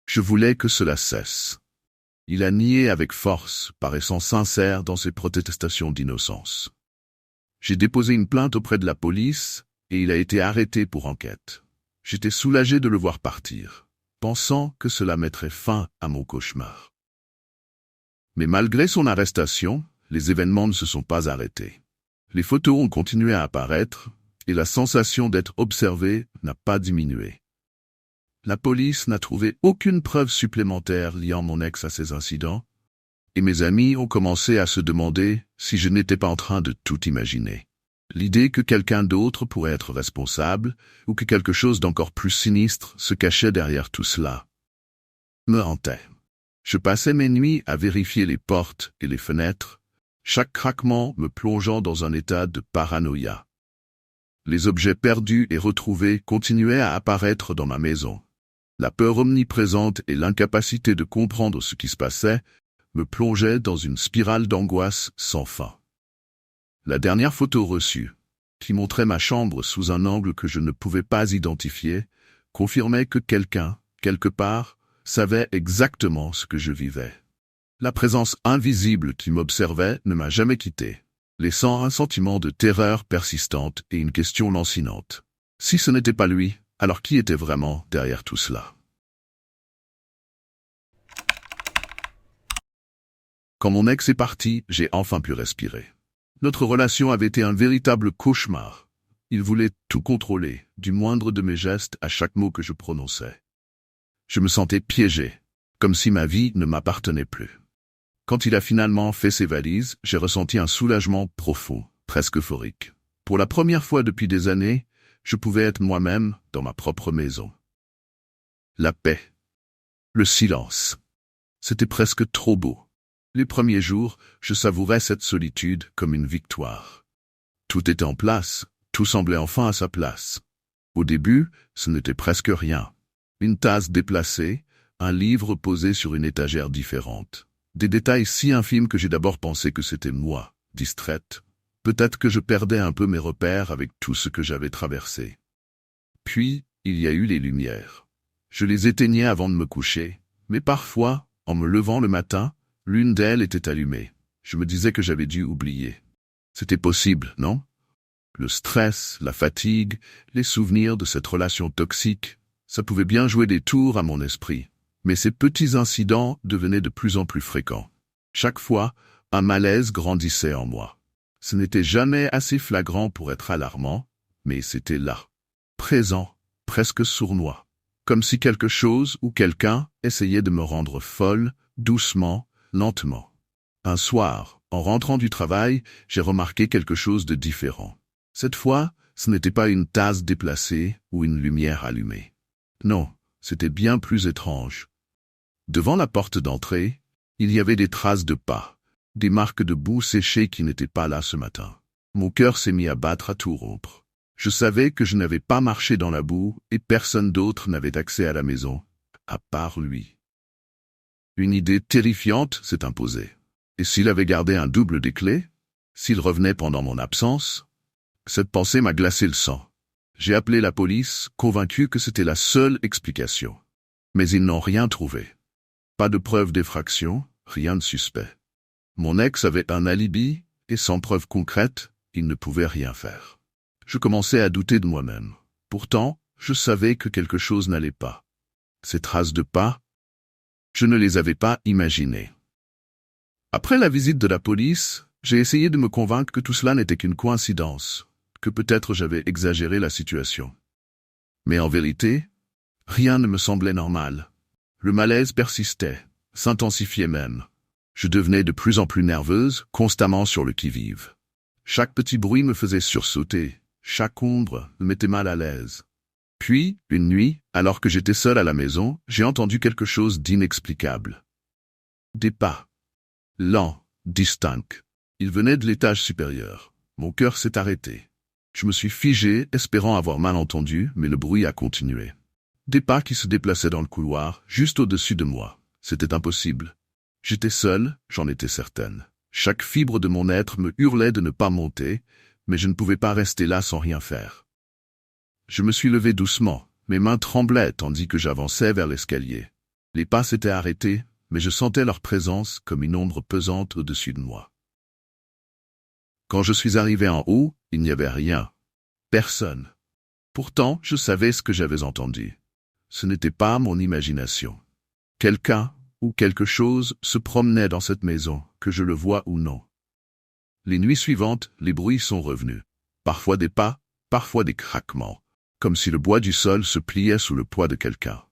je voulais que cela cesse. Il a nié avec force, paraissant sincère dans ses protestations d'innocence. J'ai déposé une plainte auprès de la police, et il a été arrêté pour enquête. J'étais soulagé de le voir partir, pensant que cela mettrait fin à mon cauchemar. Mais malgré son arrestation, les événements ne se sont pas arrêtés. Les photos ont continué à apparaître, et la sensation d'être observé n'a pas diminué. La police n'a trouvé aucune preuve supplémentaire liant mon ex à ces incidents, et mes amis ont commencé à se demander si je n'étais pas en train de tout imaginer. L'idée que quelqu'un d'autre pourrait être responsable, ou que quelque chose d'encore plus sinistre se cachait derrière tout cela, me hantait. Je passais mes nuits à vérifier les portes et les fenêtres, chaque craquement me plongeant dans un état de paranoïa. Les objets perdus et retrouvés continuaient à apparaître dans ma maison. La peur omniprésente et l'incapacité de comprendre ce qui se passait me plongeaient dans une spirale d'angoisse sans fin. La dernière photo reçue, qui montrait ma chambre sous un angle que je ne pouvais pas identifier, confirmait que quelqu'un, quelque part, savait exactement ce que je vivais. La présence invisible qui m'observait ne m'a jamais quitté, laissant un sentiment de terreur persistante et une question lancinante. Si ce n'était pas lui, alors qui était vraiment derrière tout cela? Quand mon ex est parti, j'ai enfin pu respirer. Notre relation avait été un véritable cauchemar. Il voulait tout contrôler, du moindre de mes gestes à chaque mot que je prononçais. Je me sentais piégé, comme si ma vie ne m'appartenait plus. Quand il a finalement fait ses valises, j'ai ressenti un soulagement profond, presque euphorique. Pour la première fois depuis des années, je pouvais être moi-même dans ma propre maison. La paix. Le silence. C'était presque trop beau. Les premiers jours, je savourais cette solitude comme une victoire. Tout était en place, tout semblait enfin à sa place. Au début, ce n'était presque rien. Une tasse déplacée, un livre posé sur une étagère différente. Des détails si infimes que j'ai d'abord pensé que c'était moi, distraite. Peut-être que je perdais un peu mes repères avec tout ce que j'avais traversé. Puis, il y a eu les lumières. Je les éteignais avant de me coucher, mais parfois, en me levant le matin, l'une d'elles était allumée. Je me disais que j'avais dû oublier. C'était possible, non? Le stress, la fatigue, les souvenirs de cette relation toxique, ça pouvait bien jouer des tours à mon esprit. Mais ces petits incidents devenaient de plus en plus fréquents. Chaque fois, un malaise grandissait en moi. Ce n'était jamais assez flagrant pour être alarmant, mais c'était là, présent, presque sournois. Comme si quelque chose ou quelqu'un essayait de me rendre folle, doucement, lentement. Un soir, en rentrant du travail, j'ai remarqué quelque chose de différent. Cette fois, ce n'était pas une tasse déplacée ou une lumière allumée. Non, c'était bien plus étrange. Devant la porte d'entrée, il y avait des traces de pas, des marques de boue séchée qui n'étaient pas là ce matin. Mon cœur s'est mis à battre à tout rompre. Je savais que je n'avais pas marché dans la boue et personne d'autre n'avait accès à la maison, à part lui. Une idée terrifiante s'est imposée. Et s'il avait gardé un double des clés? S'il revenait pendant mon absence? Cette pensée m'a glacé le sang. J'ai appelé la police, convaincu que c'était la seule explication. Mais ils n'ont rien trouvé. Pas de preuve d'effraction, rien de suspect. Mon ex avait un alibi, et sans preuve concrète, il ne pouvait rien faire. Je commençais à douter de moi-même. Pourtant, je savais que quelque chose n'allait pas. Ces traces de pas, je ne les avais pas imaginées. Après la visite de la police, j'ai essayé de me convaincre que tout cela n'était qu'une coïncidence, que peut-être j'avais exagéré la situation. Mais en vérité, rien ne me semblait normal. Le malaise persistait, s'intensifiait même. Je devenais de plus en plus nerveuse, constamment sur le qui-vive. Chaque petit bruit me faisait sursauter, chaque ombre me mettait mal à l'aise. Puis, une nuit, alors que j'étais seul à la maison, j'ai entendu quelque chose d'inexplicable. Des pas. Lents, distincts. Ils venaient de l'étage supérieur. Mon cœur s'est arrêté. Je me suis figé, espérant avoir mal entendu, mais le bruit a continué. Des pas qui se déplaçaient dans le couloir, juste au-dessus de moi. C'était impossible. J'étais seul, j'en étais certaine. Chaque fibre de mon être me hurlait de ne pas monter, mais je ne pouvais pas rester là sans rien faire. Je me suis levé doucement, mes mains tremblaient tandis que j'avançais vers l'escalier. Les pas s'étaient arrêtés, mais je sentais leur présence comme une ombre pesante au-dessus de moi. Quand je suis arrivé en haut, il n'y avait rien. Personne. Pourtant, je savais ce que j'avais entendu. Ce n'était pas mon imagination. Quelqu'un ou quelque chose se promenait dans cette maison, que je le vois ou non. Les nuits suivantes, les bruits sont revenus. Parfois des pas, parfois des craquements, comme si le bois du sol se pliait sous le poids de quelqu'un.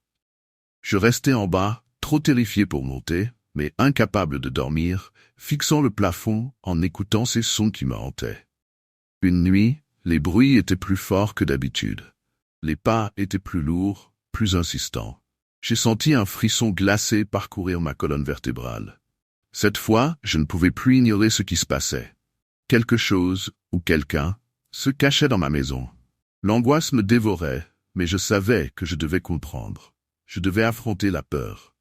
Je restais en bas, trop terrifié pour monter, mais incapable de dormir, fixant le plafond en écoutant ces sons qui me hantaient. Une nuit, les bruits étaient plus forts que d'habitude. Les pas étaient plus lourds, plus insistants. J'ai senti un frisson glacé parcourir ma colonne vertébrale. Cette fois, je ne pouvais plus ignorer ce qui se passait. Quelque chose, ou quelqu'un, se cachait dans ma maison. L'angoisse me dévorait, mais je savais que je devais comprendre. Je devais affronter la peur.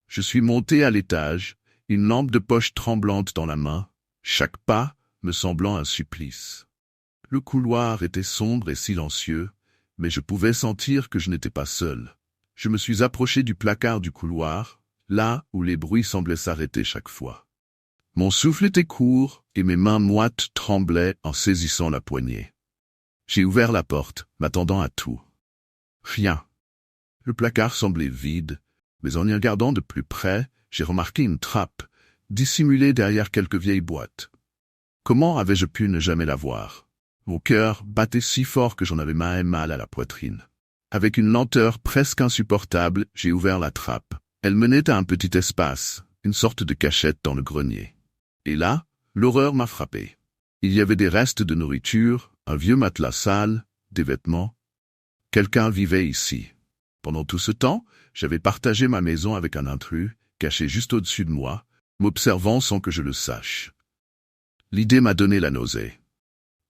Je suis monté à l'étage, une lampe de poche tremblante dans la main, chaque pas me semblant un supplice. Le couloir était sombre et silencieux, mais je pouvais sentir que je n'étais pas seul. Je me suis approché du placard du couloir, là où les bruits semblaient s'arrêter chaque fois. Mon souffle était court et mes mains moites tremblaient en saisissant la poignée. J'ai ouvert la porte, m'attendant à tout. Rien. Le placard semblait vide, mais en y regardant de plus près, j'ai remarqué une trappe, dissimulée derrière quelques vieilles boîtes. Comment avais-je pu ne jamais la voir? Mon cœur battait si fort que j'en avais mal à la poitrine. Avec une lenteur presque insupportable, j'ai ouvert la trappe. Elle menait à un petit espace, une sorte de cachette dans le grenier. Et là, l'horreur m'a frappé. Il y avait des restes de nourriture, un vieux matelas sale, des vêtements. Quelqu'un vivait ici. Pendant tout ce temps, j'avais partagé ma maison avec un intrus, caché juste au-dessus de moi, m'observant sans que je le sache. L'idée m'a donné la nausée.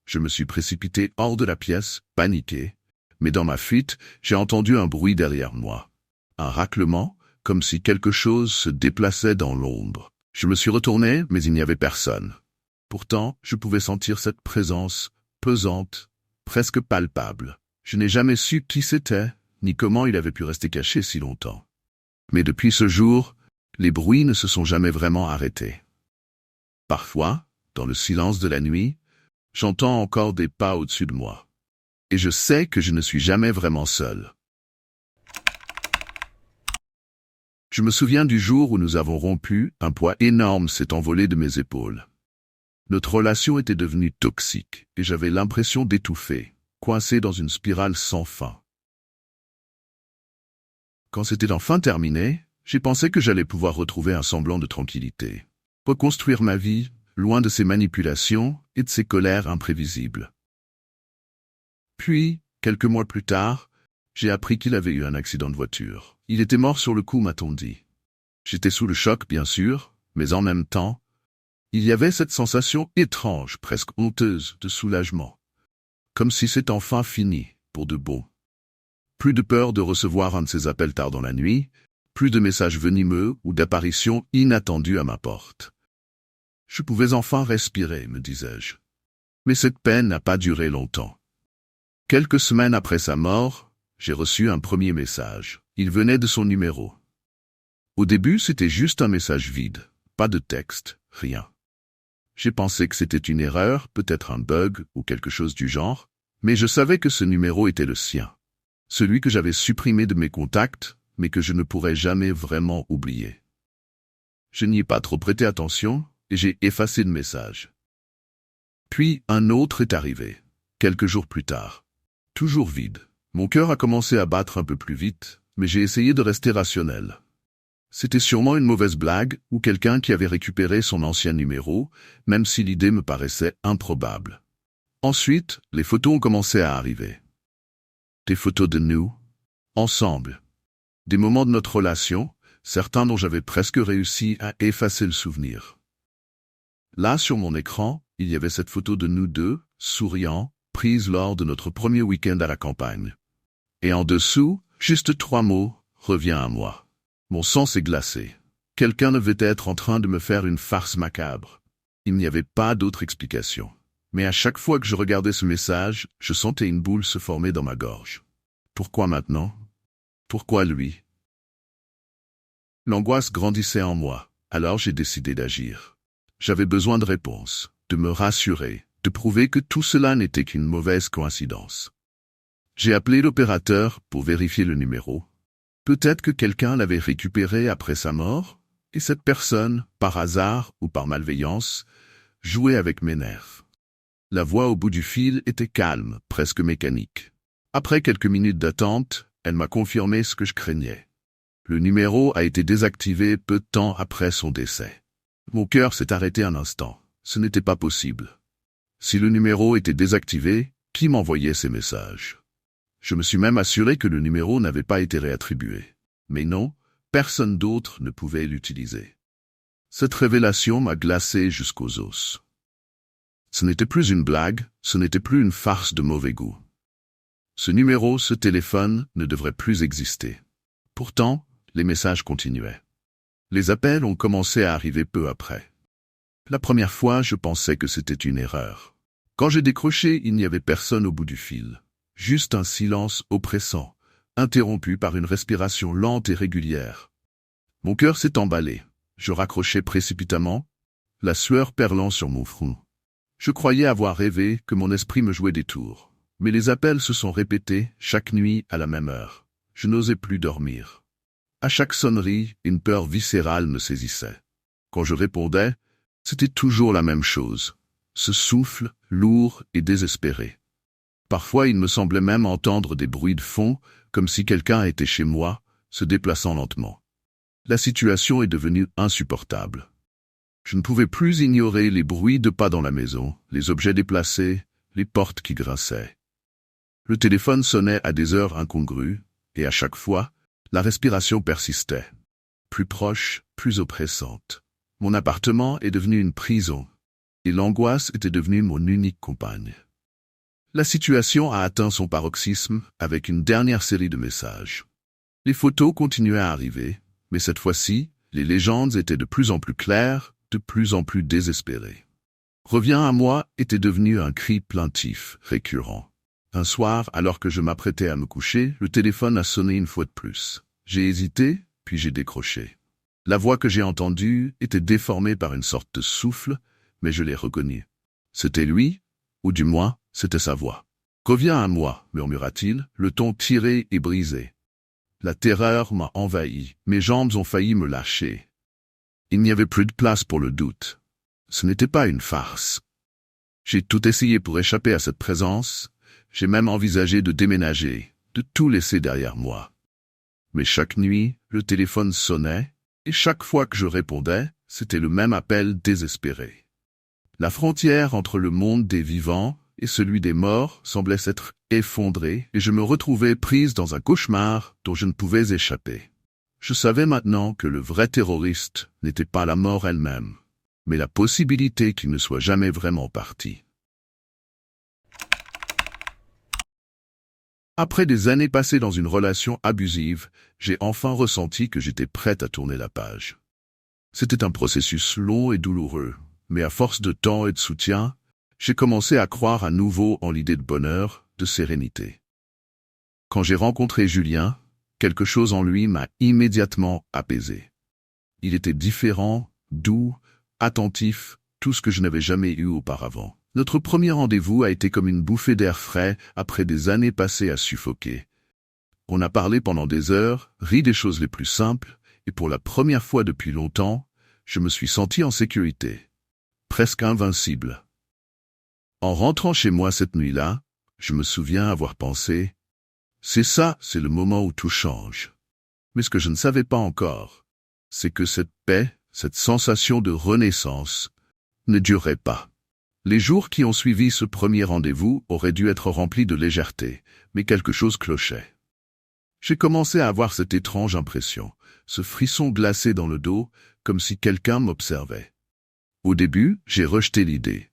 Je me suis précipité hors de la pièce, paniqué, mais dans ma fuite, j'ai entendu un bruit derrière moi. Un raclement, comme si quelque chose se déplaçait dans l'ombre. Je me suis retourné, mais il n'y avait personne. Pourtant, je pouvais sentir cette présence, pesante, presque palpable. Je n'ai jamais su qui c'était, ni comment il avait pu rester caché si longtemps. Mais depuis ce jour, les bruits ne se sont jamais vraiment arrêtés. Parfois, dans le silence de la nuit, j'entends encore des pas au-dessus de moi. Et je sais que je ne suis jamais vraiment seul. Je me souviens du jour où nous avons rompu, un poids énorme s'est envolé de mes épaules. Notre relation était devenue toxique, et j'avais l'impression d'étouffer, coincé dans une spirale sans fin. Quand c'était enfin terminé, j'ai pensé que j'allais pouvoir retrouver un semblant de tranquillité, reconstruire ma vie, loin de ces manipulations et de ces colères imprévisibles. Puis, quelques mois plus tard, j'ai appris qu'il avait eu un accident de voiture. Il était mort sur le coup, m'a-t-on dit. J'étais sous le choc, bien sûr, mais en même temps, il y avait cette sensation étrange, presque honteuse, de soulagement. Comme si c'était enfin fini, pour de bon. Plus de peur de recevoir un de ces appels tard dans la nuit, plus de messages venimeux ou d'apparitions inattendues à ma porte. Je pouvais enfin respirer, me disais-je. Mais cette peine n'a pas duré longtemps. Quelques semaines après sa mort, j'ai reçu un premier message. Il venait de son numéro. Au début, c'était juste un message vide, pas de texte, rien. J'ai pensé que c'était une erreur, peut-être un bug ou quelque chose du genre, mais je savais que ce numéro était le sien. Celui que j'avais supprimé de mes contacts, mais que je ne pourrais jamais vraiment oublier. Je n'y ai pas trop prêté attention et j'ai effacé le message. Puis un autre est arrivé, quelques jours plus tard. Toujours vide. Mon cœur a commencé à battre un peu plus vite, mais j'ai essayé de rester rationnel. C'était sûrement une mauvaise blague ou quelqu'un qui avait récupéré son ancien numéro, même si l'idée me paraissait improbable. Ensuite, les photos ont commencé à arriver. Des photos de nous, ensemble. Des moments de notre relation, certains dont j'avais presque réussi à effacer le souvenir. Là, sur mon écran, il y avait cette photo de nous deux, souriants, prise lors de notre premier week-end à la campagne. Et en dessous, juste 3 mots, reviens à moi. Mon sang s'est glacé. Quelqu'un devait être en train de me faire une farce macabre. Il n'y avait pas d'autre explication. Mais à chaque fois que je regardais ce message, je sentais une boule se former dans ma gorge. Pourquoi maintenant? Pourquoi lui? L'angoisse grandissait en moi, alors j'ai décidé d'agir. J'avais besoin de réponses, de me rassurer, de prouver que tout cela n'était qu'une mauvaise coïncidence. J'ai appelé l'opérateur pour vérifier le numéro. Peut-être que quelqu'un l'avait récupéré après sa mort, et cette personne, par hasard ou par malveillance, jouait avec mes nerfs. La voix au bout du fil était calme, presque mécanique. Après quelques minutes d'attente, elle m'a confirmé ce que je craignais. Le numéro a été désactivé peu de temps après son décès. Mon cœur s'est arrêté un instant. Ce n'était pas possible. Si le numéro était désactivé, qui m'envoyait ces messages? Je me suis même assuré que le numéro n'avait pas été réattribué. Mais non, personne d'autre ne pouvait l'utiliser. Cette révélation m'a glacé jusqu'aux os. Ce n'était plus une blague, ce n'était plus une farce de mauvais goût. Ce numéro, ce téléphone, ne devrait plus exister. Pourtant, les messages continuaient. Les appels ont commencé à arriver peu après. La première fois, je pensais que c'était une erreur. Quand j'ai décroché, il n'y avait personne au bout du fil. Juste un silence oppressant, interrompu par une respiration lente et régulière. Mon cœur s'est emballé. Je raccrochai précipitamment, la sueur perlant sur mon front. Je croyais avoir rêvé que mon esprit me jouait des tours. Mais les appels se sont répétés chaque nuit à la même heure. Je n'osais plus dormir. À chaque sonnerie, une peur viscérale me saisissait. Quand je répondais, c'était toujours la même chose. Ce souffle, lourd et désespéré. Parfois, il me semblait même entendre des bruits de fond, comme si quelqu'un était chez moi, se déplaçant lentement. La situation est devenue insupportable. Je ne pouvais plus ignorer les bruits de pas dans la maison, les objets déplacés, les portes qui grinçaient. Le téléphone sonnait à des heures incongrues, et à chaque fois, la respiration persistait. Plus proche, plus oppressante. Mon appartement est devenu une prison, et l'angoisse était devenue mon unique compagne. La situation a atteint son paroxysme avec une dernière série de messages. Les photos continuaient à arriver, mais cette fois-ci, les légendes étaient de plus en plus claires, de plus en plus désespérées. Reviens à moi était devenu un cri plaintif, récurrent. Un soir, alors que je m'apprêtais à me coucher, le téléphone a sonné une fois de plus. J'ai hésité, puis j'ai décroché. La voix que j'ai entendue était déformée par une sorte de souffle, mais je l'ai reconnue. C'était lui, ou du moins, c'était sa voix. « Reviens à moi », murmura-t-il, le ton tiré et brisé. La terreur m'a envahi, mes jambes ont failli me lâcher. Il n'y avait plus de place pour le doute. Ce n'était pas une farce. J'ai tout essayé pour échapper à cette présence, j'ai même envisagé de déménager, de tout laisser derrière moi. Mais chaque nuit, le téléphone sonnait, et chaque fois que je répondais, c'était le même appel désespéré. La frontière entre le monde des vivants et celui des morts semblait s'être effondrée, et je me retrouvais prise dans un cauchemar dont je ne pouvais échapper. Je savais maintenant que le vrai terroriste n'était pas la mort elle-même, mais la possibilité qu'il ne soit jamais vraiment parti. Après des années passées dans une relation abusive, j'ai enfin ressenti que j'étais prête à tourner la page. C'était un processus long et douloureux, mais à force de temps et de soutien, j'ai commencé à croire à nouveau en l'idée de bonheur, de sérénité. Quand j'ai rencontré Julien, quelque chose en lui m'a immédiatement apaisé. Il était différent, doux, attentif, tout ce que je n'avais jamais eu auparavant. Notre premier rendez-vous a été comme une bouffée d'air frais après des années passées à suffoquer. On a parlé pendant des heures, ri des choses les plus simples, et pour la première fois depuis longtemps, je me suis senti en sécurité, presque invincible. En rentrant chez moi cette nuit-là, je me souviens avoir pensé « C'est ça, c'est le moment où tout change ». Mais ce que je ne savais pas encore, c'est que cette paix, cette sensation de renaissance, ne durait pas. Les jours qui ont suivi ce premier rendez-vous auraient dû être remplis de légèreté, mais quelque chose clochait. J'ai commencé à avoir cette étrange impression, ce frisson glacé dans le dos, comme si quelqu'un m'observait. Au début, j'ai rejeté l'idée.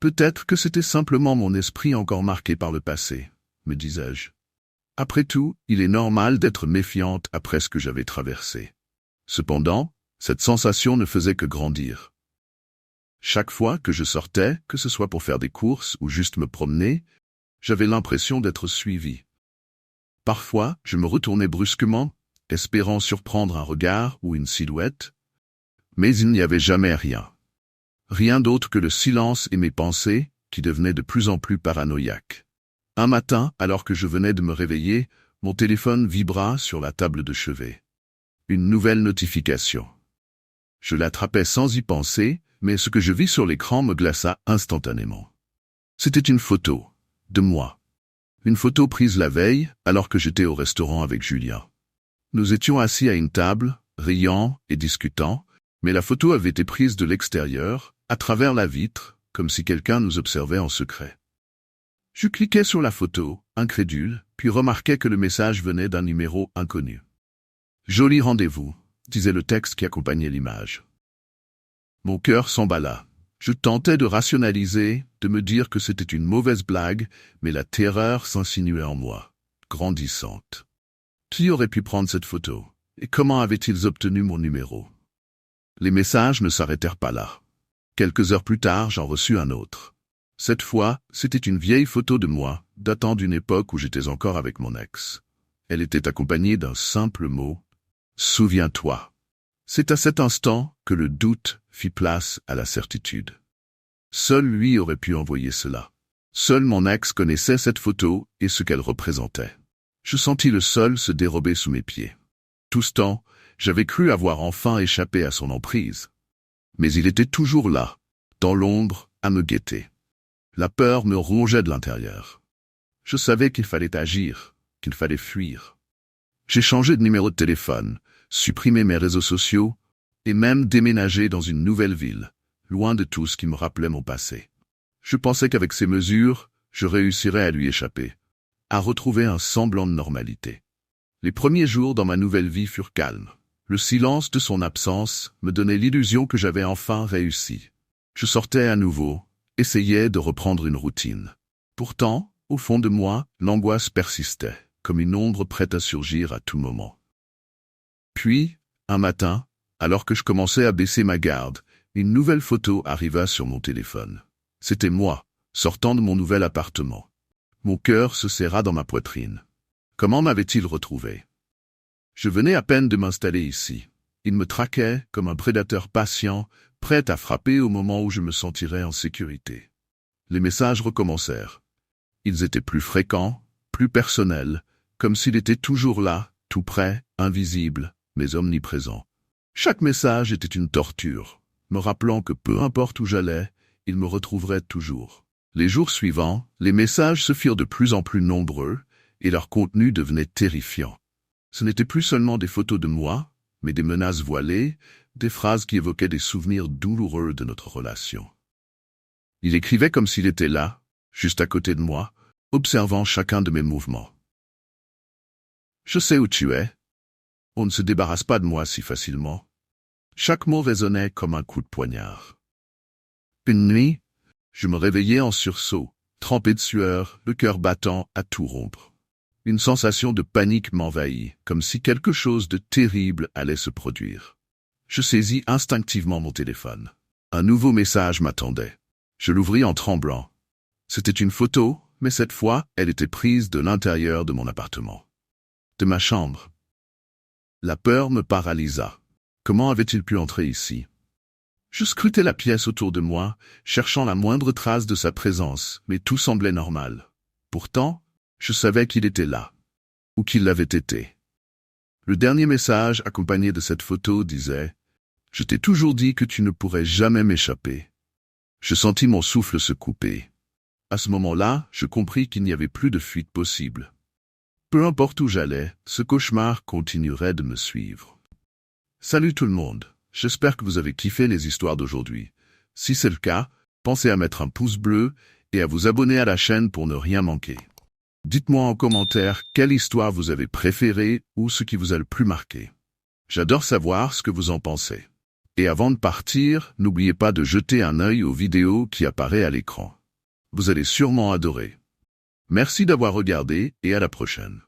Peut-être que c'était simplement mon esprit encore marqué par le passé, me disais-je. Après tout, il est normal d'être méfiante après ce que j'avais traversé. Cependant, cette sensation ne faisait que grandir. Chaque fois que je sortais, que ce soit pour faire des courses ou juste me promener, j'avais l'impression d'être suivi. Parfois, je me retournais brusquement, espérant surprendre un regard ou une silhouette, mais il n'y avait jamais rien. Rien d'autre que le silence et mes pensées, qui devenaient de plus en plus paranoïaques. Un matin, alors que je venais de me réveiller, mon téléphone vibra sur la table de chevet. Une nouvelle notification. Je l'attrapais sans y penser, mais ce que je vis sur l'écran me glaça instantanément. C'était une photo, de moi. Une photo prise la veille, alors que j'étais au restaurant avec Julien. Nous étions assis à une table, riant et discutant, mais la photo avait été prise de l'extérieur, à travers la vitre, comme si quelqu'un nous observait en secret. Je cliquais sur la photo, incrédule, puis remarquais que le message venait d'un numéro inconnu. « Joli rendez-vous », disait le texte qui accompagnait l'image. Mon cœur s'emballa. Je tentais de rationaliser, de me dire que c'était une mauvaise blague, mais la terreur s'insinuait en moi, grandissante. Qui aurait pu prendre cette photo? Et comment avaient-ils obtenu mon numéro? Les messages ne s'arrêtèrent pas là. Quelques heures plus tard, j'en reçus un autre. Cette fois, c'était une vieille photo de moi, datant d'une époque où j'étais encore avec mon ex. Elle était accompagnée d'un simple mot, « Souviens-toi ». C'est à cet instant que le doute fit place à la certitude. Seul lui aurait pu envoyer cela. Seul mon ex connaissait cette photo et ce qu'elle représentait. Je sentis le sol se dérober sous mes pieds. Tout ce temps, j'avais cru avoir enfin échappé à son emprise. Mais il était toujours là, dans l'ombre, à me guetter. La peur me rongeait de l'intérieur. Je savais qu'il fallait agir, qu'il fallait fuir. J'ai changé de numéro de téléphone, supprimé mes réseaux sociaux et même déménagé dans une nouvelle ville, loin de tout ce qui me rappelait mon passé. Je pensais qu'avec ces mesures, je réussirais à lui échapper, à retrouver un semblant de normalité. Les premiers jours dans ma nouvelle vie furent calmes. Le silence de son absence me donnait l'illusion que j'avais enfin réussi. Je sortais à nouveau, essayais de reprendre une routine. Pourtant, au fond de moi, l'angoisse persistait, comme une ombre prête à surgir à tout moment. Puis, un matin, alors que je commençais à baisser ma garde, une nouvelle photo arriva sur mon téléphone. C'était moi, sortant de mon nouvel appartement. Mon cœur se serra dans ma poitrine. Comment m'avait-il retrouvé? Je venais à peine de m'installer ici. Il me traquait comme un prédateur patient, prêt à frapper au moment où je me sentirais en sécurité. Les messages recommencèrent. Ils étaient plus fréquents, plus personnels, comme s'il était toujours là, tout près, invisible, mais omniprésent. Chaque message était une torture, me rappelant que peu importe où j'allais, il me retrouverait toujours. Les jours suivants, les messages se firent de plus en plus nombreux, et leur contenu devenait terrifiant. Ce n'étaient plus seulement des photos de moi, mais des menaces voilées, des phrases qui évoquaient des souvenirs douloureux de notre relation. Il écrivait comme s'il était là, juste à côté de moi, observant chacun de mes mouvements. « Je sais où tu es. On ne se débarrasse pas de moi si facilement. » Chaque mot résonnait comme un coup de poignard. Une nuit, je me réveillais en sursaut, trempé de sueur, le cœur battant à tout rompre. Une sensation de panique m'envahit, comme si quelque chose de terrible allait se produire. Je saisis instinctivement mon téléphone. Un nouveau message m'attendait. Je l'ouvris en tremblant. C'était une photo, mais cette fois, elle était prise de l'intérieur de mon appartement. De ma chambre. La peur me paralysa. Comment avait-il pu entrer ici? Je scrutais la pièce autour de moi, cherchant la moindre trace de sa présence, mais tout semblait normal. Pourtant, je savais qu'il était là, ou qu'il l'avait été. Le dernier message accompagné de cette photo disait « Je t'ai toujours dit que tu ne pourrais jamais m'échapper. » Je sentis mon souffle se couper. À ce moment-là, je compris qu'il n'y avait plus de fuite possible. Peu importe où j'allais, ce cauchemar continuerait de me suivre. Salut tout le monde, j'espère que vous avez kiffé les histoires d'aujourd'hui. Si c'est le cas, pensez à mettre un pouce bleu et à vous abonner à la chaîne pour ne rien manquer. Dites-moi en commentaire quelle histoire vous avez préférée ou ce qui vous a le plus marqué. J'adore savoir ce que vous en pensez. Et avant de partir, n'oubliez pas de jeter un œil aux vidéos qui apparaissent à l'écran. Vous allez sûrement adorer. Merci d'avoir regardé et à la prochaine.